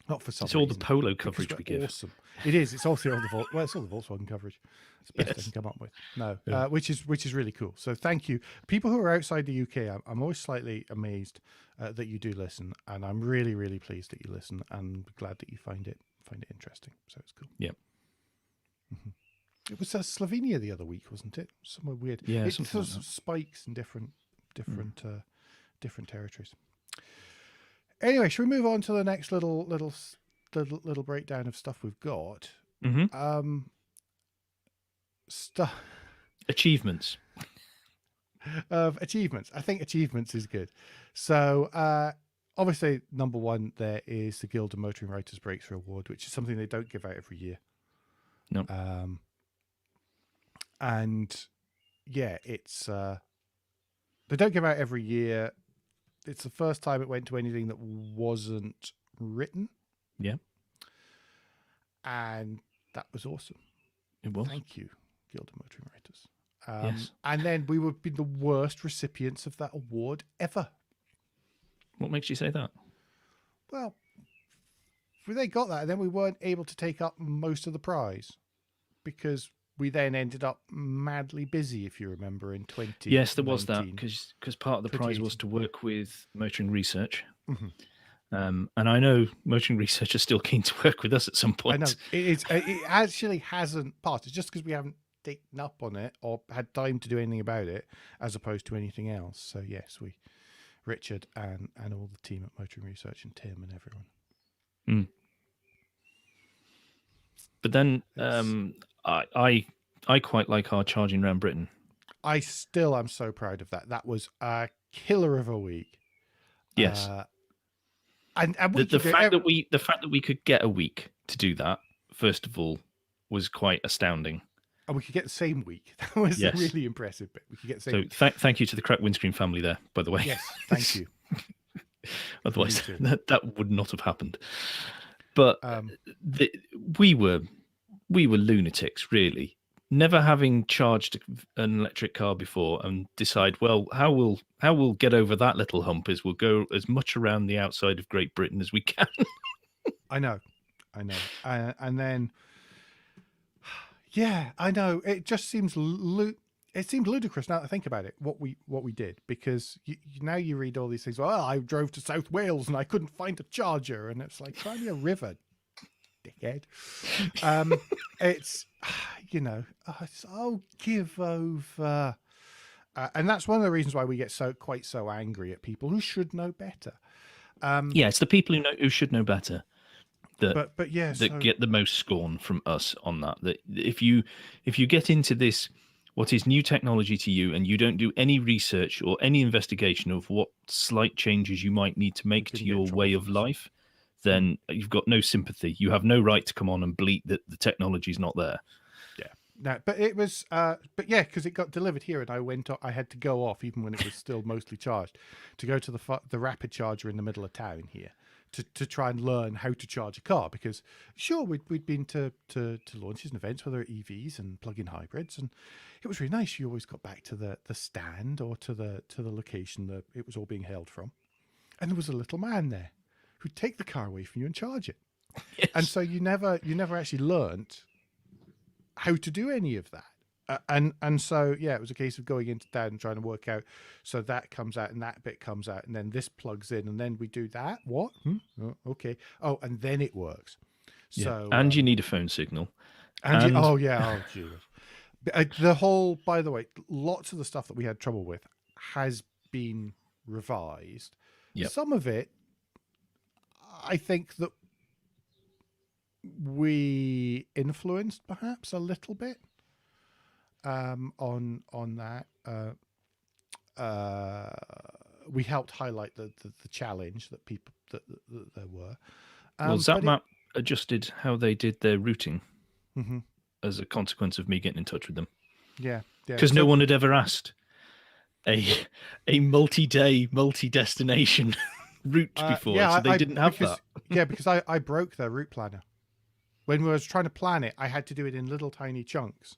Not for some It's all reason. the polo coverage we give. Awesome. It is. It's also all the it's all the Volkswagen coverage. It's the best I can come up with. No, Yeah. which is really cool. So thank you, people who are outside the UK. I'm always slightly amazed that you do listen, and I'm really, really pleased that you listen, and glad that you find it interesting. So it's cool. Yeah. Mm-hmm. It was Slovenia the other week, wasn't it? Somewhere weird. Yeah, It's something like sort of spikes in different territories. Anyway, should we move on to the next little breakdown of stuff we've got? Achievements. Of achievements. I think achievements is good. So obviously, number one there is the Guild of Motoring Writers Breakthrough Award, which is something they don't give out every year. No. And yeah, it's they don't give out every year. It's the first time it went to anything that wasn't written. Yeah. And that was awesome. It was. Thank you, Guild of Motoring Writers. Yes. And then we would be the worst recipients of that award ever. What makes you say that? Well, they got that, and then we weren't able to take up most of the prize because we then ended up madly busy, if you remember, in 2019. Yes, there was that, because part of the prize was to work with Motoring Research. And I know Motoring Research are still keen to work with us at some point. I know. It actually hasn't passed. It's just because we haven't taken up on it or had time to do anything about it, as opposed to anything else. So yes, Richard and all the team at Motoring Research and Tim and everyone. But then I quite like our charging around Britain. I still am so proud of that. That was a killer of a week. Yes. And the fact that we could get a week to do that, first of all, was quite astounding. And we could get the same week. That was a really impressive bit. We could get the same. So thank you to the Crack Windscreen family there, by the way. Yes, thank you. Otherwise, that would not have happened. But we were lunatics, really. Never having charged an electric car before, and decide, well, how we'll get over that little hump is we'll go as much around the outside of Great Britain as we can. I know. And then, yeah, I know. It just seems it seems ludicrous now that I think about it. What we did, because now you read all these things. Well, I drove to South Wales and I couldn't find a charger, and it's like, find me a river, dickhead. It's give over. And that's one of the reasons why we get quite so angry at people who should know better. It's the people who should know better that get the most scorn from us on that. That if you get into this, what is new technology to you, and you don't do any research or any investigation of what slight changes you might need to make to your way of life, then you've got no sympathy. You have no right to come on and bleat that the technology's not there. Yeah. No, but it was, because it got delivered here, and I had to go off even when it was still mostly charged to go to the rapid charger in the middle of town here to try and learn how to charge a car, because sure, we'd been to launches and events where there are EVs and plug-in hybrids, and it was really nice. You always got back to the stand or to the location that it was all being held from, and there was a little man there who'd take the car away from you and charge it. Yes. And so you never actually learnt how to do any of that. And so, yeah, it was a case of going into town and trying to work out. So that comes out and that bit comes out, and then this plugs in, and then we do that. What? Oh, okay. Oh, and then it works. Yeah. So and you need a phone signal. Jesus. The whole, by the way, lots of the stuff that we had trouble with has been revised. Yep. Some of it, I think that we influenced perhaps a little bit. on that. We helped highlight the challenge that people that there were. Well, But ZapMap adjusted how they did their routing Mhm. as a consequence of me getting in touch with them. Yeah. Because no one had ever asked a multi-day, multi-destination route before, so they didn't have that. Because I broke their route planner. When we was trying to plan it, I had to do it in little tiny chunks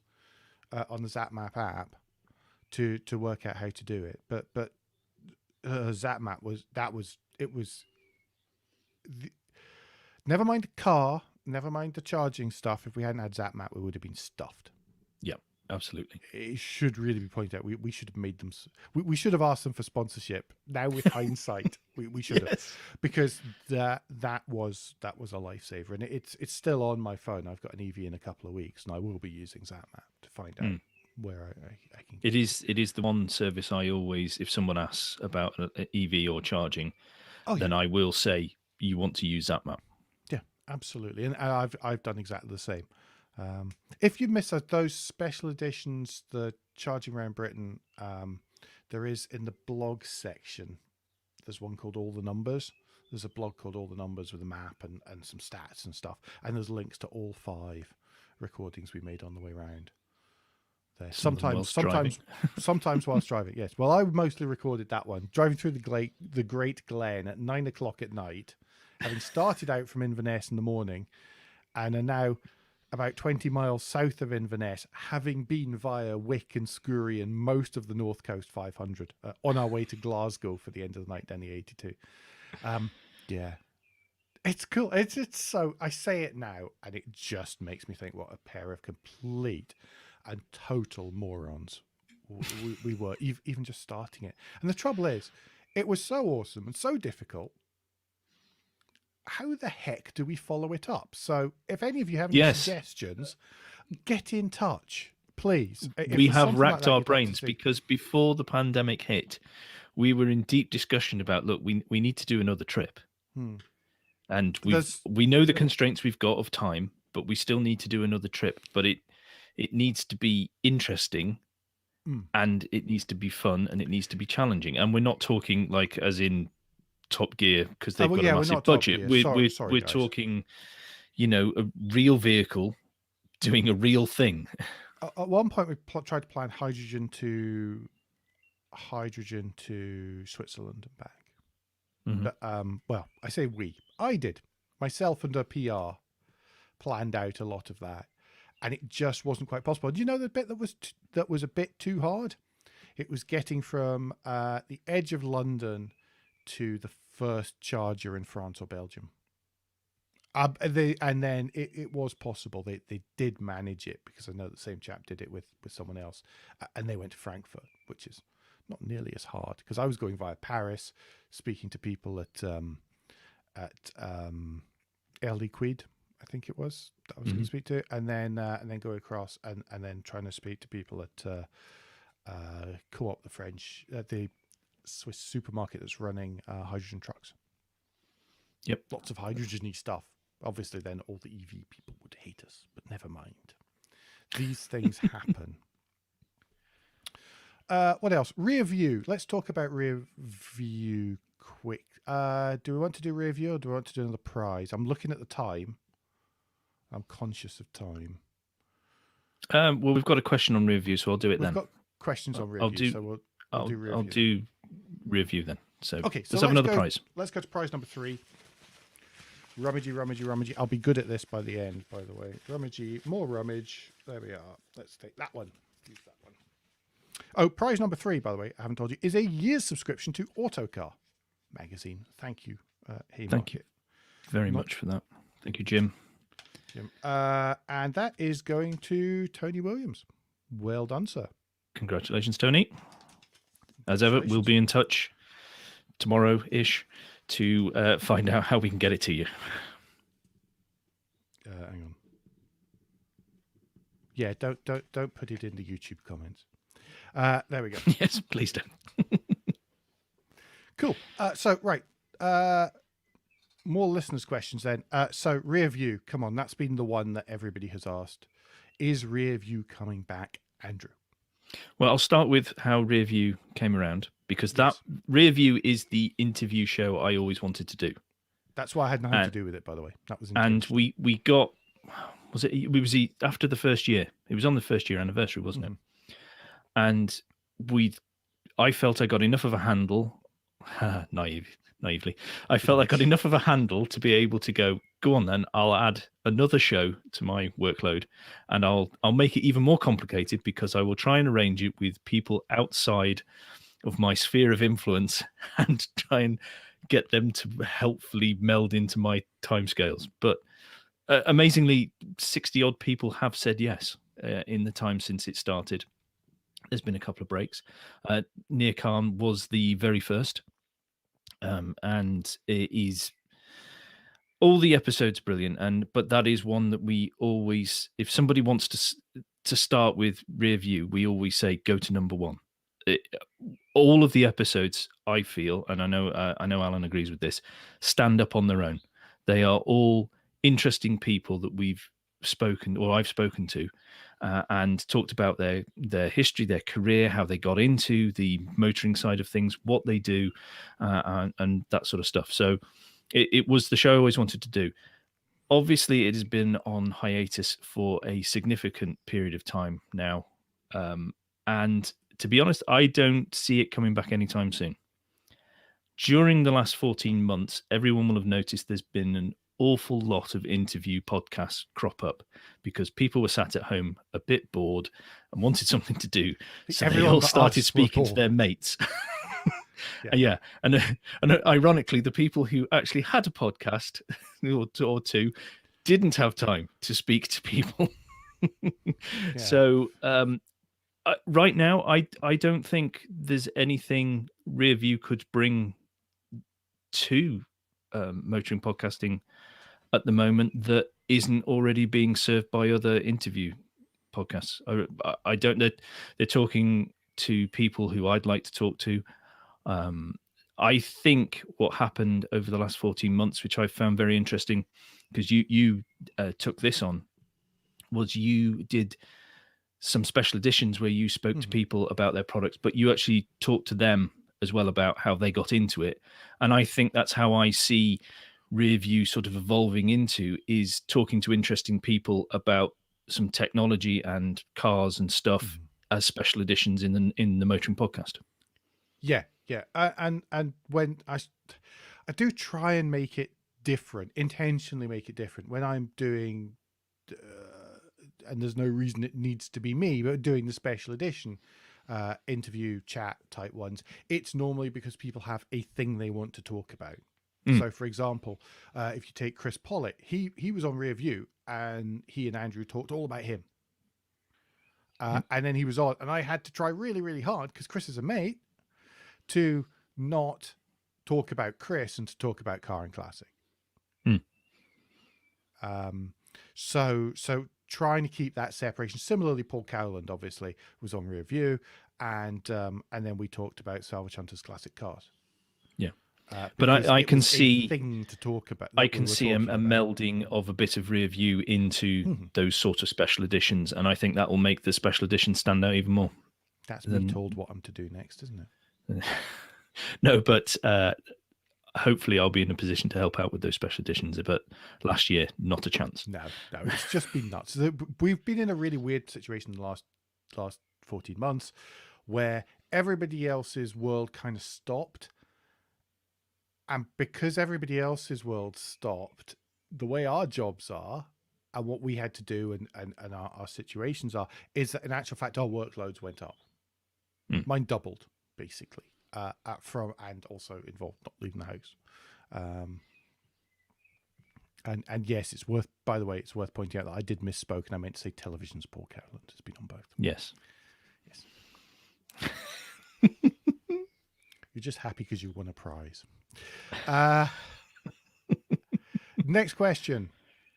on the ZapMap app to work out how to do it. But ZapMap was never mind the car, never mind the charging stuff. If we hadn't had ZapMap, we would have been stuffed. Yeah, absolutely. It should really be pointed out. We should have made them. We should have asked them for sponsorship. Now, with hindsight, we should have, because that was a lifesaver, and it's still on my phone. I've got an EV in a couple of weeks, and I will be using ZapMap to find out where I can. It is the one service I always, if someone asks about an EV or charging, then I will say you want to use ZapMap. Yeah, absolutely, and I've done exactly the same. If you miss those special editions, the Charging Around Britain, there is in the blog section. There's one called All the Numbers. There's a blog called All the Numbers with a map and some stats and stuff. And there's links to all 5 recordings we made on the way around. There. Sometimes whilst driving. Yes. Well, I mostly recorded that one driving through the Great Glen at 9 o'clock at night, having started out from Inverness in the morning, and are now about 20 miles south of Inverness, having been via Wick and Scurry and most of the North Coast 500 on our way to Glasgow for the end of the night down the 82. Yeah, it's cool. It's so, I say it now and it just makes me think what a pair of complete and total morons we were, even just starting it. And the trouble is, it was so awesome and so difficult. How the heck do we follow it up? So if any of you have any suggestions, get in touch, please. We have racked our brains because before the pandemic hit, we were in deep discussion about, look, we need to do another trip. And we know the constraints we've got of time, but we still need to do another trip. But it needs to be interesting and it needs to be fun and it needs to be challenging. And we're not talking like as in Top Gear because they've got a massive budget. We're talking, a real vehicle doing a real thing. At one point, we tried to plan hydrogen to Switzerland and back. But, well, I say I did myself and a PR planned out a lot of that, and it just wasn't quite possible. Do you know the bit that was a bit too hard? It was getting from the edge of London to the first charger in France or Belgium. And then it was possible. They did manage it because I know the same chap did it with someone else, and they went to Frankfurt, which is not nearly as hard because I was going via Paris, speaking to people at Air Liquide, I think it was that I was going to speak to, and then go across and then trying to speak to people at Co-op, the French, the Swiss supermarket that's running hydrogen trucks. Yep, lots of hydrogen-y stuff. Obviously, then all the EV people would hate us, but never mind. These things happen. What else? Rear view. Let's talk about rear view quick. Do we want to do rear view or do we want to do another prize? I'm looking at the time. I'm conscious of time. Well, we've got a question on rear view, so I'll do it then. We've got questions on rear view, so we'll do rear view. I'll do rear view then. So, okay, let's have another prize. Let's go to prize number 3. Rummagey. I'll be good at this by the end, by the way. Rummagey, more rummage. There we are. Let's take that one. Use that one. Oh, prize number 3, by the way, I haven't told you, is a year's subscription to Autocar magazine. Thank you, Haymarket. Thank you very much for that. Thank you, Jim. And that is going to Tony Williams. Well done, sir. Congratulations, Tony. As ever, we'll be in touch tomorrow-ish to find out how we can get it to you. Hang on. Yeah, don't put it in the YouTube comments. There we go. Yes, please don't. Cool. Right. More listeners' questions then. So rear view, come on, that's been the one that everybody has asked. Is rear view coming back, Andrew? Well, I'll start with how Rearview came around, because that Yes. Rearview is the interview show I always wanted to do. That's why I had nothing to And do with it, by the way. That was and intentional. we got, after the first year. It was on the first year anniversary, wasn't it? And I felt I got enough of a handle, naively. I felt I got enough of a handle to be able to go on then. I'll add another show to my workload, and I'll make it even more complicated, because I will try and arrange it with people outside of my sphere of influence and try and get them to helpfully meld into my timescales. But amazingly, 60 odd people have said yes in the time since it started. There's been a couple of breaks. Near Calm was the very first, and it is all the episodes brilliant. But that is one that we always, if somebody wants to start with Rearview, we always say go to number one. All of the episodes, I feel, and I know Alan agrees with this, stand up on their own. They are all interesting people that I've spoken to, and talked about their history, their career, how they got into the motoring side of things, what they do, and that sort of stuff. So it was the show I always wanted to do. Obviously, it has been on hiatus for a significant period of time now, and to be honest, I don't see it coming back anytime soon. During the last 14 months, everyone will have noticed there's been an awful lot of interview podcasts crop up, because people were sat at home a bit bored and wanted something to do. So they all started speaking to their mates. Yeah. And ironically, the people who actually had a podcast or two didn't have time to speak to people. So right now, I don't think there's anything Rearview could bring to motoring podcasting at the moment that isn't already being served by other interview podcasts. I don't know. They're talking to people who I'd like to talk to. I think what happened over the last 14 months, which I found very interesting, because you took this on, was you did some special editions where you spoke to people about their products, but you actually talked to them as well about how they got into it. And I think that's how I see Rearview sort of evolving into, is talking to interesting people about some technology and cars and stuff as special editions in the motoring podcast. Yeah. And when I do try and make it different, intentionally make it different when I'm doing, and there's no reason it needs to be me, but doing the special edition interview chat type ones, it's normally because people have a thing they want to talk about. So, for example, if you take Chris Pollitt, he was on Rearview, and he and Andrew talked all about him. And then he was on, and I had to try really, really hard, because Chris is a mate, to not talk about Chris and to talk about Car and Classic. So trying to keep that separation. Similarly, Paul Cowland obviously was on Rearview, and then we talked about Salvage Hunters Classic Cars. Yeah. But I can see thing to talk about. I can see a melding of a bit of Rearview into those sort of special editions, and I think that will make the special edition stand out even more. That's me told what I'm to do next, isn't it? No, but hopefully I'll be in a position to help out with those special editions. But last year, not a chance. No, it's just been nuts. We've been in a really weird situation in the last 14 months, where everybody else's world kind of stopped. And because everybody else's world stopped, the way our jobs are and what we had to do and our situations are, is that in actual fact, our workloads went up. Mine doubled, basically, and also involved not leaving the house. And yes, it's worth pointing out that I did misspoke, and I meant to say television's Paul Cowland has been on both. Yes. You're just happy because you won a prize. Next question.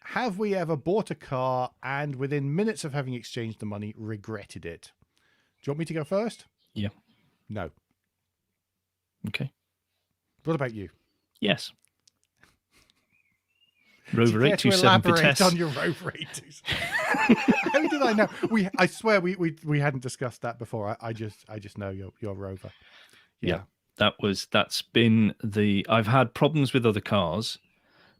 Have we ever bought a car and within minutes of having exchanged the money, regretted it? Do you want me to go first? Yeah. No. Okay. What about you? Yes. Rover 827 Vitesse. On your Rover 827. How did I know? I swear we hadn't discussed that before. I just know you're Rover. Yeah. That's been I've had problems with other cars,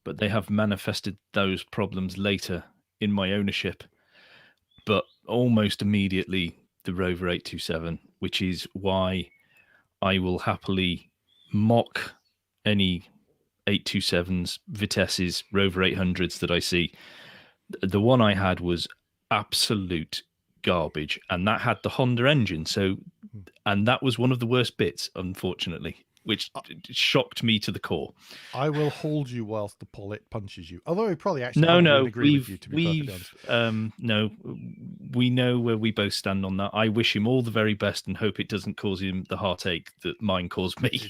but they have manifested those problems later in my ownership. But almost immediately the Rover 827, which is why I will happily mock any 827s, Vitesses, Rover 800s that I see. The one I had was absolute garbage, and that had the Honda engine. And that was one of the worst bits, unfortunately, which shocked me to the core. I will hold you whilst the Pollet punches you. Although he probably actually No, agree with you, to be perfectly honest. No, we know where we both stand on that. I wish him all the very best and hope it doesn't cause him the heartache that mine caused me.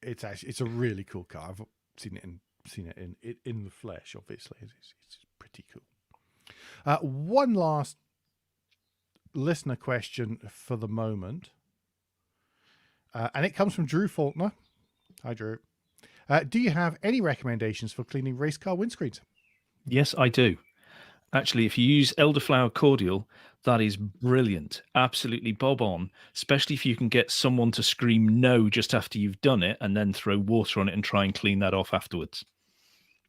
It's a really cool car. I've seen it in the flesh. Obviously, it's pretty cool. One last listener question for the moment, and it comes from Drew Faulkner. Hi, Drew. Do you have any recommendations for cleaning race car windscreens? Yes, I do. Actually, if you use elderflower cordial, that is brilliant. Absolutely bob on, especially if you can get someone to scream no just after you've done it and then throw water on it and try and clean that off afterwards.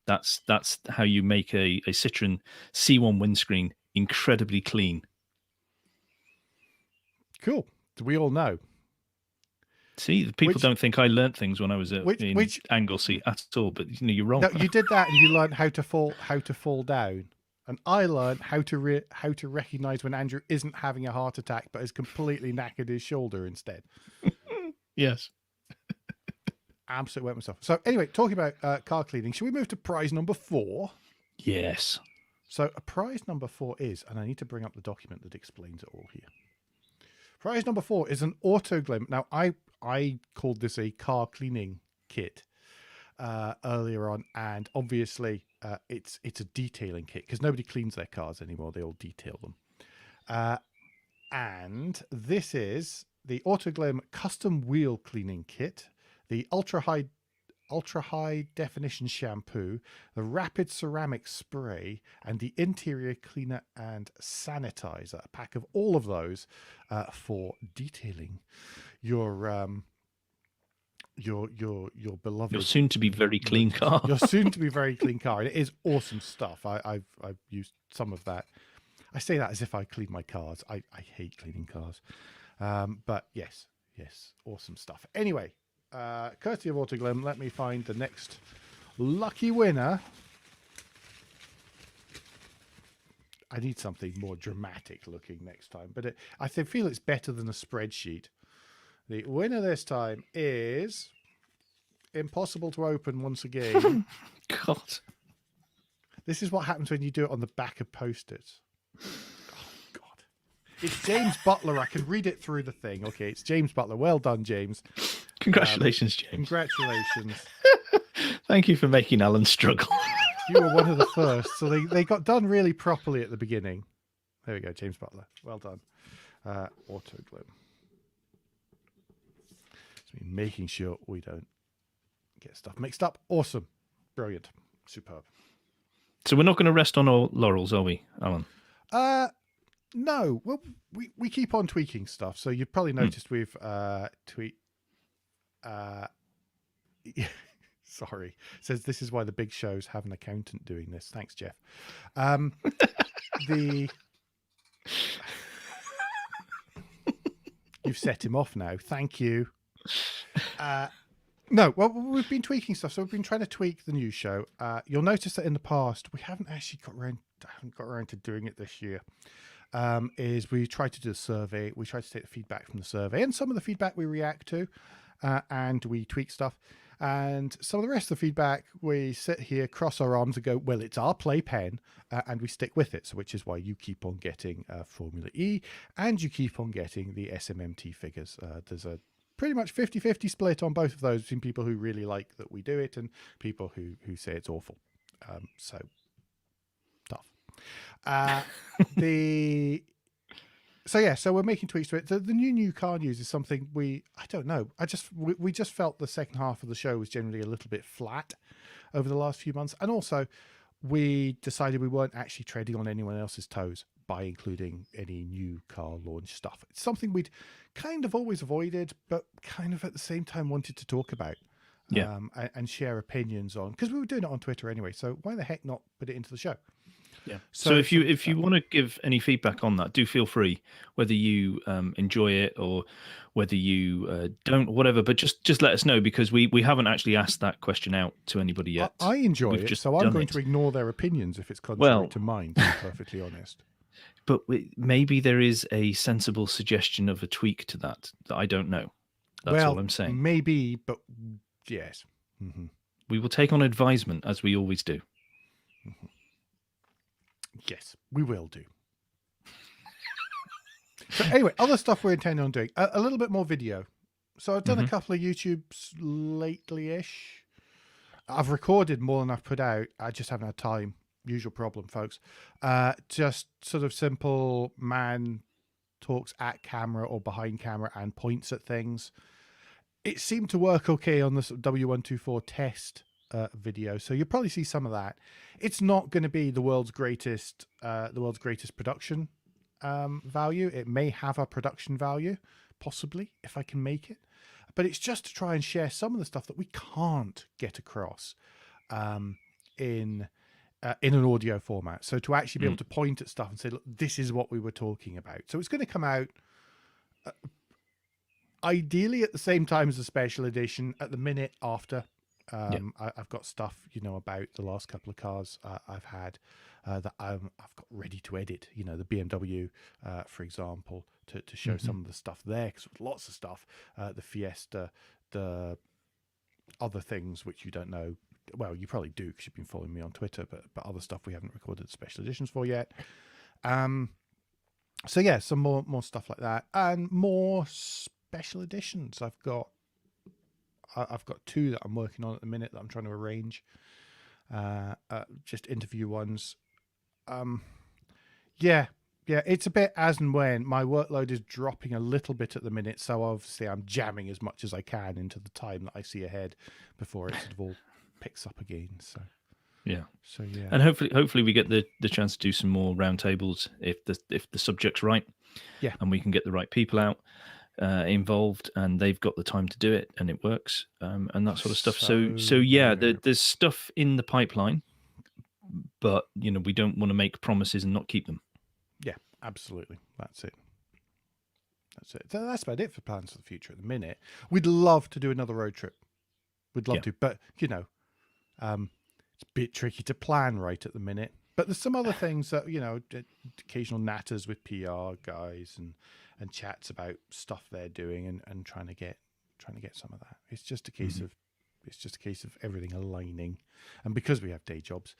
That's how you make a Citroen C1 windscreen incredibly clean. Cool. Do we all know? See, people don't think I learnt things when I was in Anglesey at all, but you're wrong. No, you did that, and you learned how to fall down. And I learned how to recognize when Andrew isn't having a heart attack, but has completely knackered his shoulder instead. Yes. Absolutely wet myself. So anyway, talking about car cleaning, should we move to prize number 4? Yes. So prize number 4 is, and I need to bring up the document that explains it all here. Prize number 4 is an Autoglim. Now, I called this a car cleaning kit earlier on, and obviously it's a detailing kit because nobody cleans their cars anymore. They all detail them. And this is the Autoglim Custom Wheel Cleaning Kit, the ultra high definition shampoo, the rapid ceramic spray, and the interior cleaner and sanitizer. A pack of all of those for detailing your beloved, your soon to be very clean car. Your soon to be very clean car. And it is awesome stuff. I've used some of that. I say that as if I clean my cars. I hate cleaning cars. But yes, awesome stuff. Anyway, courtesy of Autoglim, let me find the next lucky winner. I need something more dramatic looking next time, but I feel it's better than a spreadsheet. The winner this time is impossible to open once again. God. This is what happens when you do it on the back of Post-its. Oh, God. It's James Butler. I can read it through the thing. Okay, it's James Butler. Well done, James. Congratulations, James. Congratulations. Thank you for making Alan struggle. You were one of the first. So they got done really properly at the beginning. There we go, James Butler. Well done. Autoglim. Making sure we don't get stuff mixed up. Awesome. Brilliant. Superb. So we're not going to rest on our laurels, are we, Alan? No. Well, we keep on tweaking stuff. So you've probably noticed we've sorry. Says this is why the big shows have an accountant doing this. Thanks, Jeff. You've set him off now. Thank you. No, well, we've been tweaking stuff. So we've been trying to tweak the news show. You'll notice that in the past, we haven't actually got around to doing it this year. Is we try to do a survey. We try to take the feedback from the survey, and some of the feedback we react to, and we tweak stuff. And some of the rest of the feedback, we sit here, cross our arms and go, well, it's our playpen, and we stick with it. So which is why you keep on getting Formula E, and you keep on getting the SMMT figures. There's a pretty much 50-50 split on both of those between people who really like that we do it and people who say it's awful. So tough. So we're making tweaks to it. The new car news is something we just felt the second half of the show was generally a little bit flat over the last few months. And also we decided we weren't actually treading on anyone else's toes by including any new car launch stuff. It's something we'd kind of always avoided, but kind of at the same time wanted to talk about. Yeah. And share opinions on, because we were doing it on Twitter anyway. So why the heck not put it into the show? Yeah. So if you want to give any feedback on that, do feel free, whether you enjoy it or whether you don't, whatever. But just let us know, because we haven't actually asked that question out to anybody yet. I enjoy We've it, just so I'm done going it. to ignore their opinions if it's contrary Well, to mine, to be perfectly honest. But maybe there is a sensible suggestion of a tweak to that I don't know. That's all I'm saying. Maybe, but yes. We will take on advisement, as we always do. Yes, we will do. So anyway, other stuff we're intending on doing. A little bit more video. So I've done a couple of YouTubes lately-ish. I've recorded more than I've put out. I just haven't had time. Usual problem, folks. Just sort of simple man talks at camera or behind camera and points at things. It seemed to work okay on the W124 test video, so you'll probably see some of that. It's not going to be the world's greatest production value. It may have a production value, possibly, if I can make it, but it's just to try and share some of the stuff that we can't get across in an audio format. So to actually be able to point at stuff and say, look, this is what we were talking about. So it's going to come out ideally at the same time as the special edition, at the minute after. I've got stuff, about the last couple of cars I've had that I've got ready to edit, the BMW, for example, to show some of the stuff there, because lots of stuff, the Fiesta, the other things which you don't know. Well, you probably do because you've been following me on Twitter, but other stuff we haven't recorded special editions for yet. So yeah, some more stuff like that, and more special editions. I've got two that I'm working on at the minute that I'm trying to arrange. Just interview ones. Yeah, it's a bit as and when. My workload is dropping a little bit at the minute, so obviously I'm jamming as much as I can into the time that I see ahead before it sort of all picks up again. So yeah. And hopefully we get the chance to do some more roundtables if the subject's right. Yeah. And we can get the right people out involved, and they've got the time to do it, and it works, and that sort of stuff. So yeah, there's stuff in the pipeline, but we don't want to make promises and not keep them. Yeah, absolutely. That's it. So that's about it for plans for the future at the minute. We'd love to do another road trip. We'd love to, but it's a bit tricky to plan right at the minute. But there's some other things that, occasional natters with PR guys and chats about stuff they're doing and trying to get some of that. It's just a case of everything aligning. And because we have day jobs,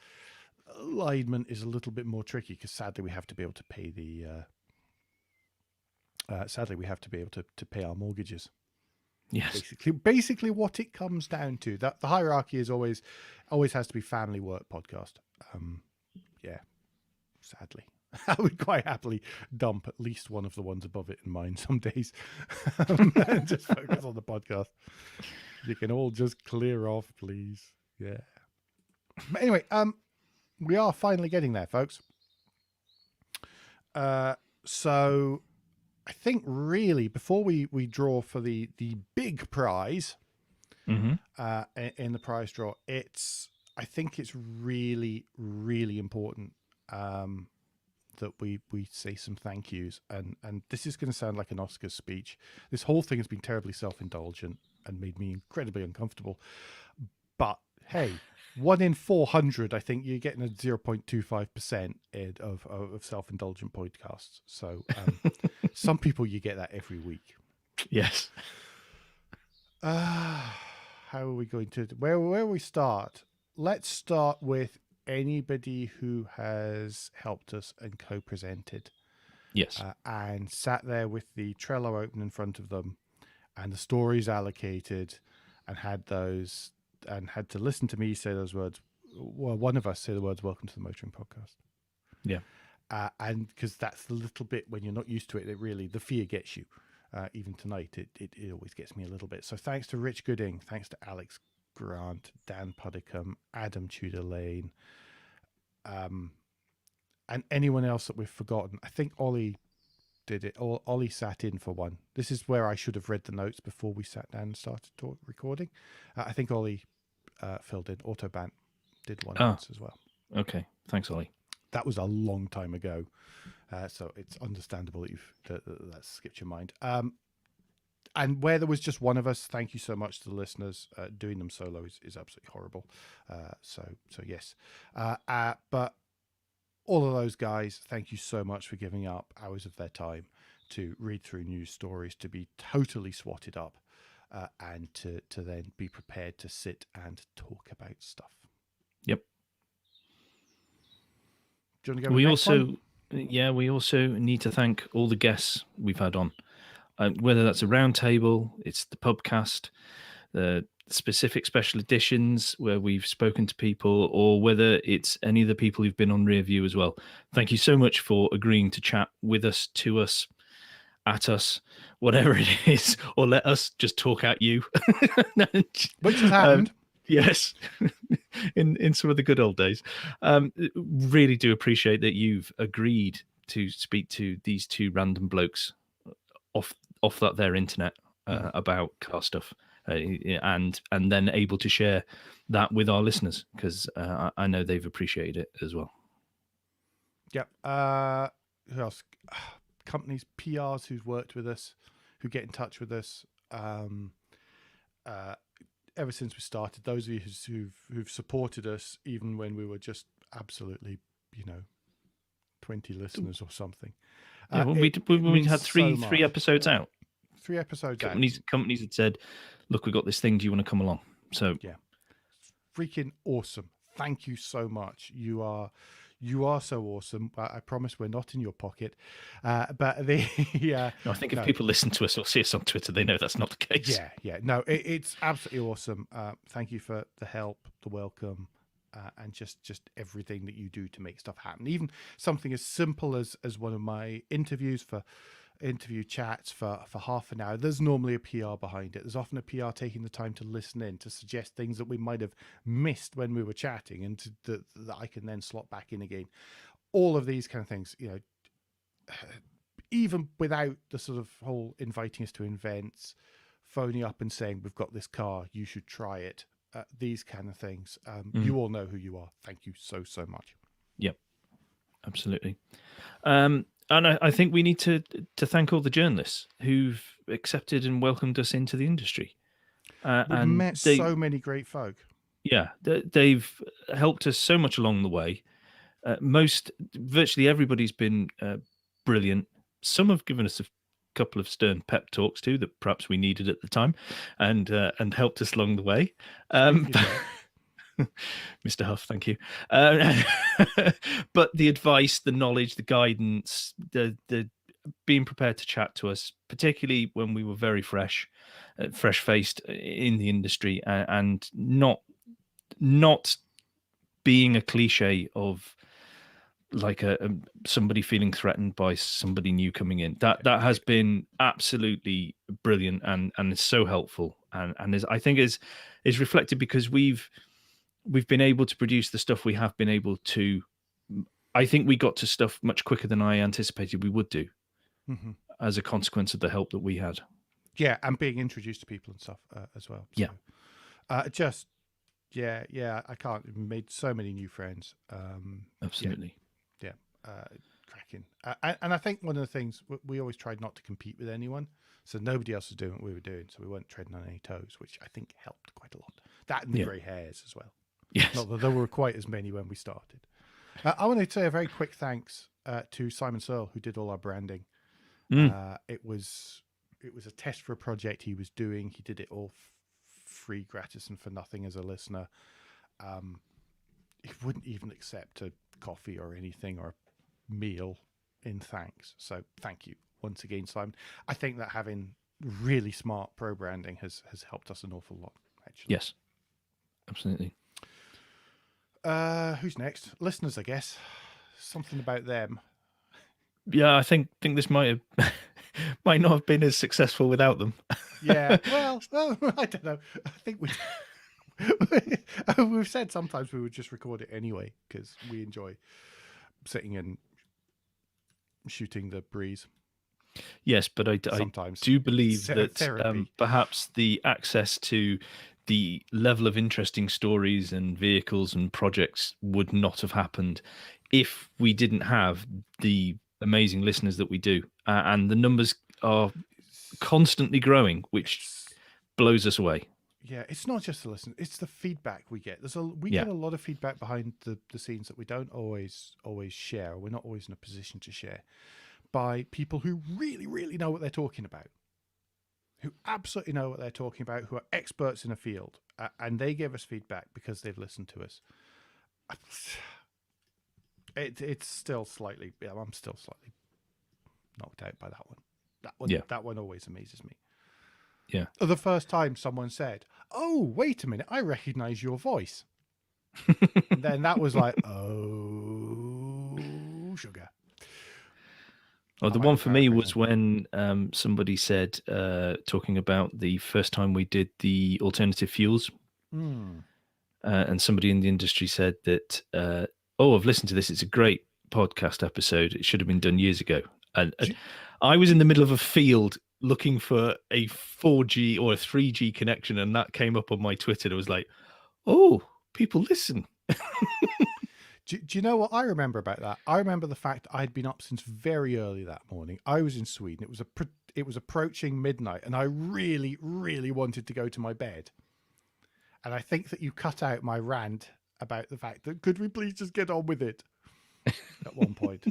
alignment is a little bit more tricky, because sadly we have to be able to pay to pay our mortgages. Yes. Basically what it comes down to, that the hierarchy is always has to be family work podcast. Sadly. I would quite happily dump at least one of the ones above it in mine some days and just focus on the podcast. You can all just clear off, please. Yeah. But anyway, we are finally getting there, folks. So I think really before we draw for the big prize in the prize draw, I think it's really, really important that we say some thank yous, and this is going to sound like an Oscars speech. This whole thing has been terribly self-indulgent and made me incredibly uncomfortable. But hey, 1 in 400, I think you're getting a 0.25% of self-indulgent podcasts. So some people, you get that every week. Yes. How are we going to? Where we start? Let's start with anybody who has helped us and co-presented. Yes. And sat there with the Trello open in front of them and the stories allocated, and had to listen to me say those words. Well, one of us say the words, "Welcome to the Motoring Podcast." Yeah. And because that's the little bit when you're not used to it, the fear gets you. Even tonight, it always gets me a little bit. So thanks to Rich Gooding, thanks to Alex Grant, Dan Puddicombe, Adam Tudor Lane, And anyone else that we've forgotten. I think Ollie did it. Or Ollie sat in for one. This is where I should have read the notes before we sat down and started recording. I think Ollie filled in. Autobahn did one once as well. Okay, thanks, Ollie. That was a long time ago, so it's understandable that that skipped your mind. And where there was just one of us, thank you so much to the listeners. Doing them solo is absolutely horrible. So yes. But all of those guys, thank you so much for giving up hours of their time to read through news stories, to be totally swatted up, and to then be prepared to sit and talk about stuff. Yep. Do you want to go with the next one? We also need to thank all the guests we've had on. Whether that's a round table, it's the pubcast, the specific special editions where we've spoken to people, or whether it's any of the people who've been on Rear View as well. Thank you so much for agreeing to chat with us, to us, at us, whatever it is, or let us just talk at you. Which has happened. Yes, in some of the good old days. Really do appreciate that you've agreed to speak to these two random blokes off that their internet about car stuff, and then able to share that with our listeners, because I know they've appreciated it as well. Yep. Who else? Companies, PRs who's worked with us, who get in touch with us ever since we started. Those of you who've supported us, even when we were just absolutely, 20 listeners or something. Yeah, when we had three episodes out. 3 episodes companies had said, look, we got this thing, do you want to come along? So yeah, freaking awesome. Thank you so much. You are so awesome. I promise we're not in your pocket. But I think if people listen to us or see us on Twitter, they know that's not the case. Yeah. No, it's absolutely awesome. Thank you for the help, the welcome, and just everything that you do to make stuff happen. Even something as simple as one of my interviews for interview chats for half an hour. There's normally a PR behind it. There's often a PR taking the time to listen in, to suggest things that we might have missed when we were chatting, and that I can then slot back in again. All of these kind of things, even without the sort of whole inviting us to events, phoning up and saying, we've got this car, you should try it. These kind of things. You all know who you are. Thank you so much. Yep, absolutely. And I think we need to thank all the journalists who've accepted and welcomed us into the industry. We've met so many great folk. Yeah, they've helped us so much along the way. Virtually everybody's been brilliant. Some have given us a couple of stern pep talks too that perhaps we needed at the time, and helped us along the way. Mr. Huff, thank you. But the advice, the knowledge, the guidance, the being prepared to chat to us, particularly when we were very fresh-faced in the industry, and not being a cliche of like somebody feeling threatened by somebody new coming in. That has been absolutely brilliant and is so helpful, and I think is reflected because we've been able to produce the stuff we have been able to. I think we got to stuff much quicker than I anticipated we would do, as a consequence of the help that we had. Yeah, and being introduced to people and stuff as well. So, yeah. I can't. We've made so many new friends. Absolutely. Yeah. Cracking. And I think one of the things, we always tried not to compete with anyone, so nobody else was doing what we were doing, so we weren't treading on any toes, which I think helped quite a lot. That and the grey hairs as well. Yes. Not that there were quite as many when we started. I want to say a very quick thanks to Simon Searle, who did all our branding. It was a test for a project he was doing. He did it all free, gratis, and for nothing as a listener. He wouldn't even accept a coffee or anything or a meal in thanks. So thank you once again, Simon. I think that having really smart pro branding has helped us an awful lot, actually. Yes, absolutely. Who's next? Listeners, I guess. Something about them. Yeah, I think this might not have been as successful without them. Yeah. Well, I don't know. I think We've said sometimes we would just record it anyway because we enjoy sitting and shooting the breeze. Yes, but I Sometimes do believe that therapy. perhaps the access to the level of interesting stories and vehicles and projects would not have happened if we didn't have the amazing listeners that we do. And the numbers are constantly growing, which blows us away. Yeah, it's not just the listen; it's the feedback we get. We Yeah. get a lot of feedback behind the scenes that we don't always share. We're not always in a position to share by people who really know what they're talking about, who absolutely know what they're talking about, who are experts in a field, and they give us feedback because they've listened to us. It's still slightly. Yeah, I'm still slightly knocked out by that one. That one always amazes me. Yeah. The first time someone said, "Oh, wait a minute, I recognize your voice." Then that was like, oh, sugar. Oh, the one for me was when somebody said, talking about the first time we did the alternative fuels, and somebody in the industry said that, I've listened to this. It's a great podcast episode. It should have been done years ago. And I was in the middle of a field looking for a 4G or a 3G connection, and that came up on my Twitter. It was like, oh, people listen. Do you know what I remember about that? I remember the fact I'd been up since very early that morning. I was in Sweden. It was approaching midnight, and I really wanted to go to my bed. And I think that you cut out my rant about the fact that could we please just get on with it at one point.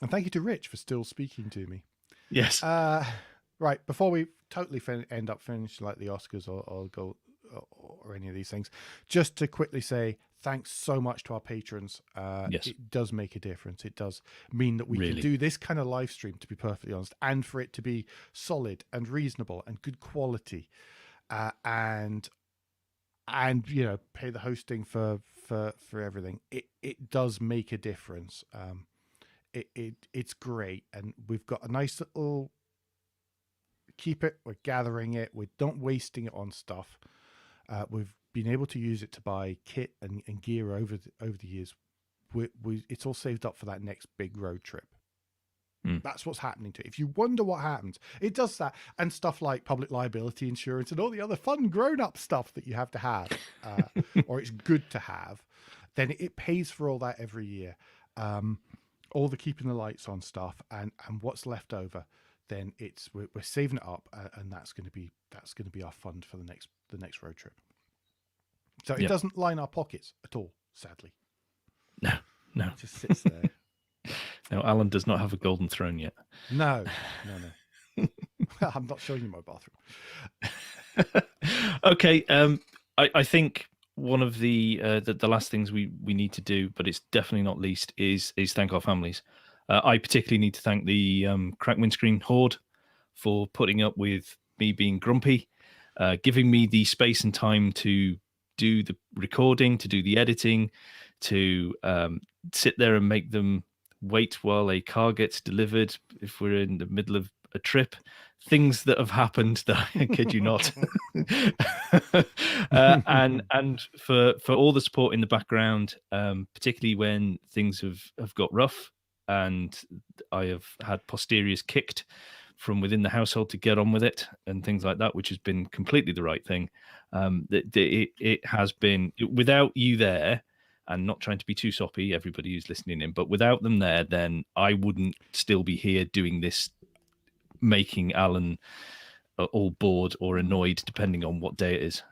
And thank you to Rich for still speaking to me. Yes. Right, before we totally end up finishing like the Oscars or any of these things, just to quickly say thanks so much to our patrons. Yes. It does make a difference. It does mean that we can do this kind of live stream, to be perfectly honest, and for it to be solid and reasonable and good quality, and pay the hosting for everything. It does make a difference. It's great, and we've got a nice little keep it. We're gathering it. We're not wasting it on stuff. We've been able to use it to buy kit and gear over the years. It's all saved up for that next big road trip. That's what's happening to it. If you wonder what happens, it does that, and stuff like public liability insurance and all the other fun grown-up stuff that you have to have, or it's good to have. Then it pays for all that every year. All the keeping the lights on stuff, and what's left over, then we're saving it up, and that's going to be our fund for the next road trip. So it doesn't line our pockets at all, sadly. No, it just sits there. No, Alan does not have a golden throne yet. No. I'm not showing you my bathroom. Okay, I think one of the last things we need to do, but it's definitely not least, is thank our families. I particularly need to thank the Crack Windscreen Horde for putting up with me being grumpy, giving me the space and time to do the recording, to do the editing, to sit there and make them wait while a car gets delivered if we're in the middle of a trip. Things that have happened that I kid you not. and for all the support in the background, particularly when things have got rough and I have had posteriors kicked from within the household to get on with it and things like that, which has been completely the right thing. It has been, without you there, and not trying to be too soppy, everybody who's listening in, but without them there, then I wouldn't still be here doing this, making Alan all bored or annoyed, depending on what day it is.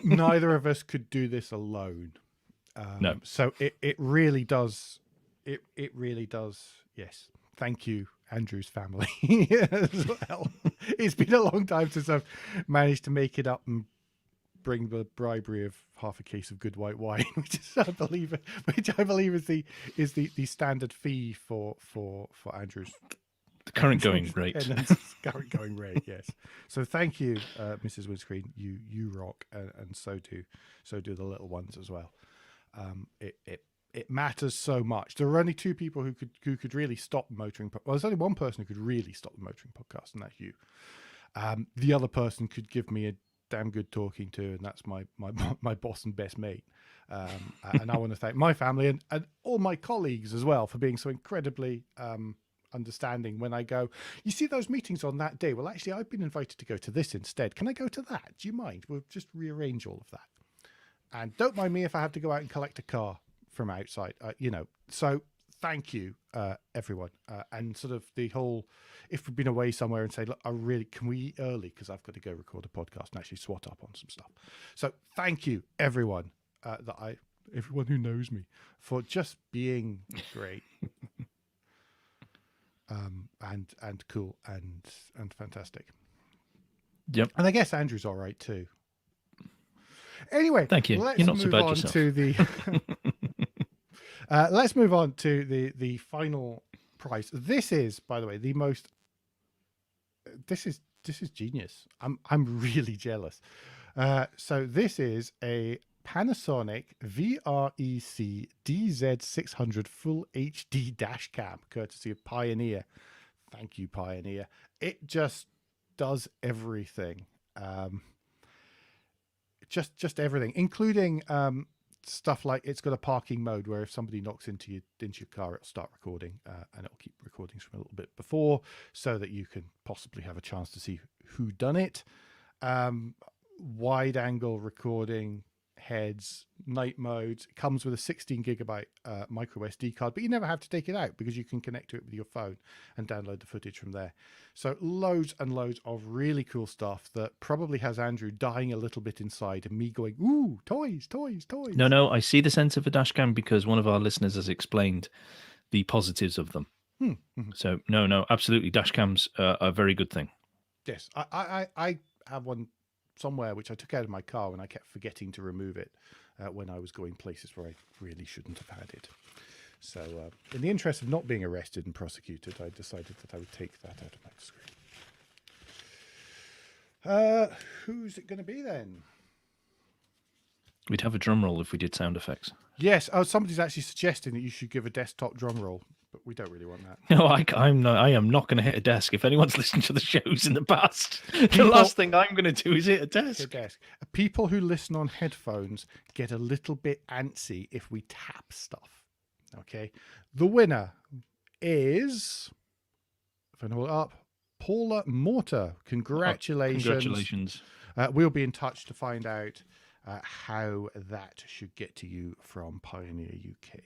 Neither of us could do this alone. No. So it really does. It really does. Yes. Thank you, Andrew's family as well. It's been a long time since I've managed to make it up and bring the bribery of half a case of good white wine, which I believe is the standard fee for Andrew's. The current going rate. Current going rate, yes. So thank you, Mrs. Windscreen. You rock, and so do the little ones as well. It matters so much. There are only two people who could really stop the motoring. Well, there's only one person who could really stop the motoring podcast, and that's you. The other person could give me damn good talking to, and that's my boss and best mate. And I want to thank my family and all my colleagues as well for being so incredibly understanding when I go, you see those meetings on that day? Well, actually, I've been invited to go to this instead. Can I go to that? Do you mind? We'll just rearrange all of that. And don't mind me if I have to go out and collect a car from outside, So thank you, everyone. And sort of the whole, if we've been away somewhere and say, look, can we eat early? Because I've got to go record a podcast and actually swat up on some stuff. So thank you, everyone, everyone who knows me, for just being great. And cool and fantastic. Yep. And I guess Andrew's all right too. Anyway, thank you. Let's You're not move so bad on yourself. to the let's move on to the final prize. This is, by the way, the most. This is genius. I'm really jealous. So this is a Panasonic VREC DZ600 Full HD dash cam, courtesy of Pioneer. Thank you, Pioneer. It just does everything. Just everything, including stuff like it's got a parking mode where if somebody knocks into your car, it'll start recording, and it'll keep recordings from a little bit before, so that you can possibly have a chance to see who done it. Wide angle recording, heads, night modes. It comes with a 16 gigabyte micro SD card, but you never have to take it out because you can connect to it with your phone and download the footage from there. So loads and loads of really cool stuff that probably has Andrew dying a little bit inside and me going, ooh, toys. No, I see the sense of a dash cam because one of our listeners has explained the positives of them. Mm-hmm. So no, absolutely, dash cams are a very good thing. Yes, I have one somewhere which I took out of my car when I kept forgetting to remove it when I was going places where I really shouldn't have had it. So in the interest of not being arrested and prosecuted, I decided that I would take that out of my screen. Who's it going to be then? We'd have a drum roll if we did sound effects. Yes. Oh, somebody's actually suggesting that you should give a desktop drum roll, but we don't really want that. No, I am not going to hit a desk. If anyone's listened to the shows in the past, the last thing I'm going to do is hit a desk. People who listen on headphones get a little bit antsy if we tap stuff. Okay. The winner is, if I hold it up, Paula Mortar. Congratulations. Congratulations. We'll be in touch to find out how that should get to you from Pioneer UK.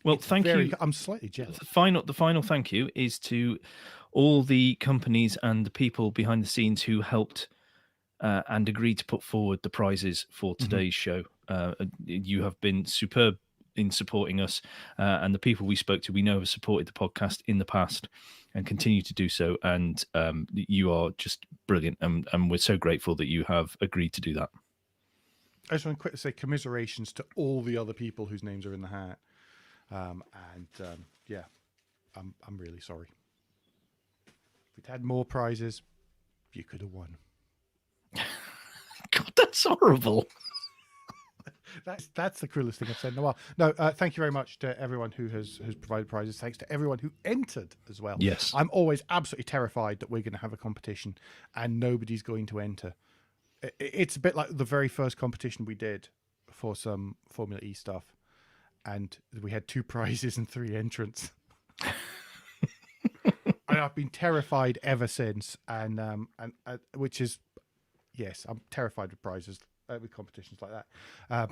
Well, thank you. I'm slightly jealous. The final thank you is to all the companies and the people behind the scenes who helped and agreed to put forward the prizes for today's show. You have been superb in supporting us, and the people we spoke to, we know have supported the podcast in the past and continue to do so. And you are just brilliant, and we're so grateful that you have agreed to do that. I just want to quickly say commiserations to all the other people whose names are in the hat. I'm really sorry. If we'd had more prizes, you could have won. God, that's horrible. That's the cruelest thing I've said in a while. No, thank you very much to everyone who has provided prizes. Thanks to everyone who entered as well. Yes. I'm always absolutely terrified that we're going to have a competition and nobody's going to enter. It's a bit like the very first competition we did for some Formula E stuff, and we had 2 prizes and 3 entrants. And I've been terrified ever since, and which is, yes, I'm terrified with prizes. With competitions like that,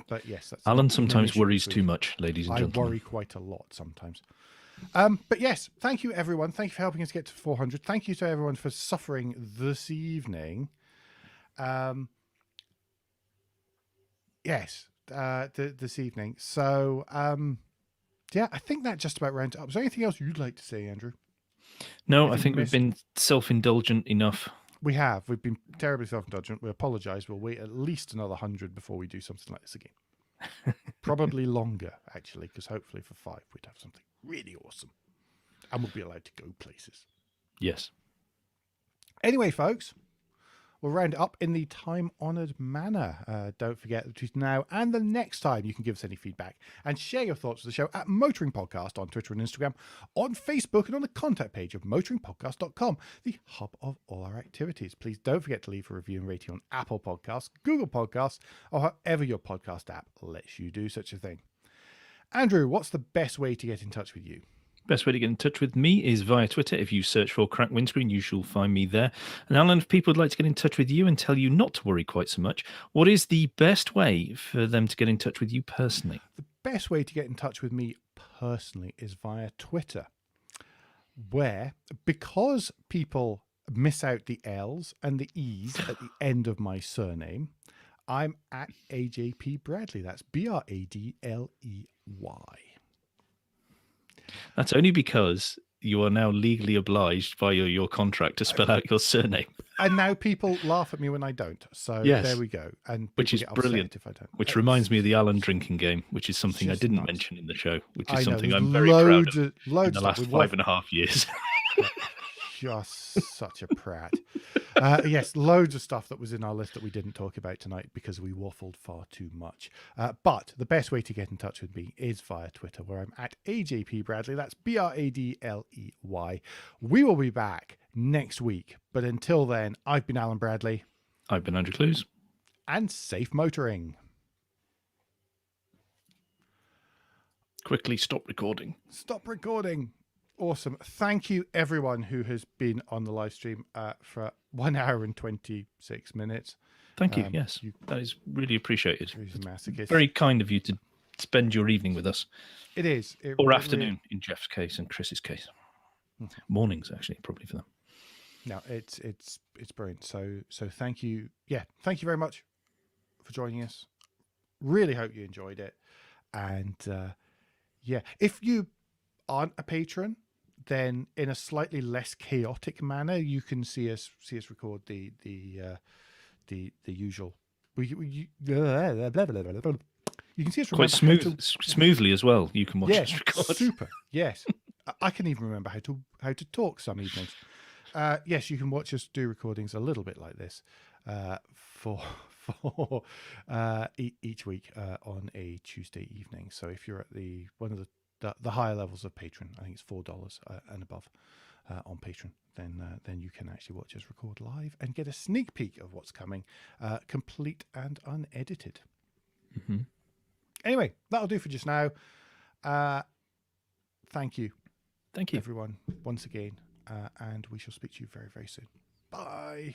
but yes, that's Alan sometimes worries too much, ladies and gentlemen. I worry quite a lot sometimes. But yes, thank you everyone. Thank you for helping us get to 400. Thank you to everyone for suffering this evening. This evening. So yeah, I think that just about rounds it up. Is there anything else you'd like to say, Andrew? No, I think we've been self-indulgent enough. We've been terribly self-indulgent. We apologise. We'll wait at least another 100 before we do something like this again. Probably longer, actually, because hopefully for 5 we'd have something really awesome. And we'll be allowed to go places. Yes. Anyway, folks, we'll round it up in the time-honoured manner. Don't forget between now and the next time you can give us any feedback and share your thoughts of the show at Motoring Podcast on Twitter and Instagram, on Facebook, and on the contact page of motoringpodcast.com, the hub of all our activities. Please don't forget to leave a review and rating on Apple Podcasts, Google Podcasts, or however your podcast app lets you do such a thing. Andrew, what's the best way to get in touch with you? Best way to get in touch with me is via Twitter. If you search for Crack Windscreen, you shall find me there. And Alan, if people would like to get in touch with you and tell you not to worry quite so much, what is the best way for them to get in touch with you personally? The best way to get in touch with me personally is via Twitter, where, because people miss out the L's and the E's at the end of my surname, I'm at AJP Bradley. That's BRADLEY. That's only because you are now legally obliged by your contract to spell out your surname. And now people laugh at me when I don't. So there we go. And which is brilliant. If I don't. Which reminds me of the Alan drinking game, which is something I didn't mention in the show, which is something I'm very proud of in the last 5.5 years. Just such a prat. Yes, loads of stuff that was in our list that we didn't talk about tonight because we waffled far too much. But the best way to get in touch with me is via Twitter, where I'm at AJP Bradley. That's BRADLEY. We will be back next week. But until then, I've been Alan Bradley. I've been Andrew Clues. And safe motoring. Quickly stop recording. Stop recording. Awesome. Thank you, everyone who has been on the live stream for 1 hour and 26 minutes. Thank you. Yes, that is really appreciated. Masochist. Very kind of you to spend your evening with us. It is. Or afternoon in Jeff's case and Chris's case. Mornings, actually, probably for them. No, it's brilliant. So thank you. Yeah, thank you very much for joining us. Really hope you enjoyed it. And if you aren't a patron, then in a slightly less chaotic manner, you can see us record the usual. You can see us quite smoothly as well. You can watch us record. Super. Yes, I can even remember how to talk some evenings. Yes, you can watch us do recordings a little bit like this for each week on a Tuesday evening. So if you're at one of the higher levels of Patreon, I think it's $4 and above on Patreon, then you can actually watch us record live and get a sneak peek of what's coming, complete and unedited. Mm-hmm. Anyway, that'll do for just now. Thank you, everyone, once again, and we shall speak to you very, very soon. Bye.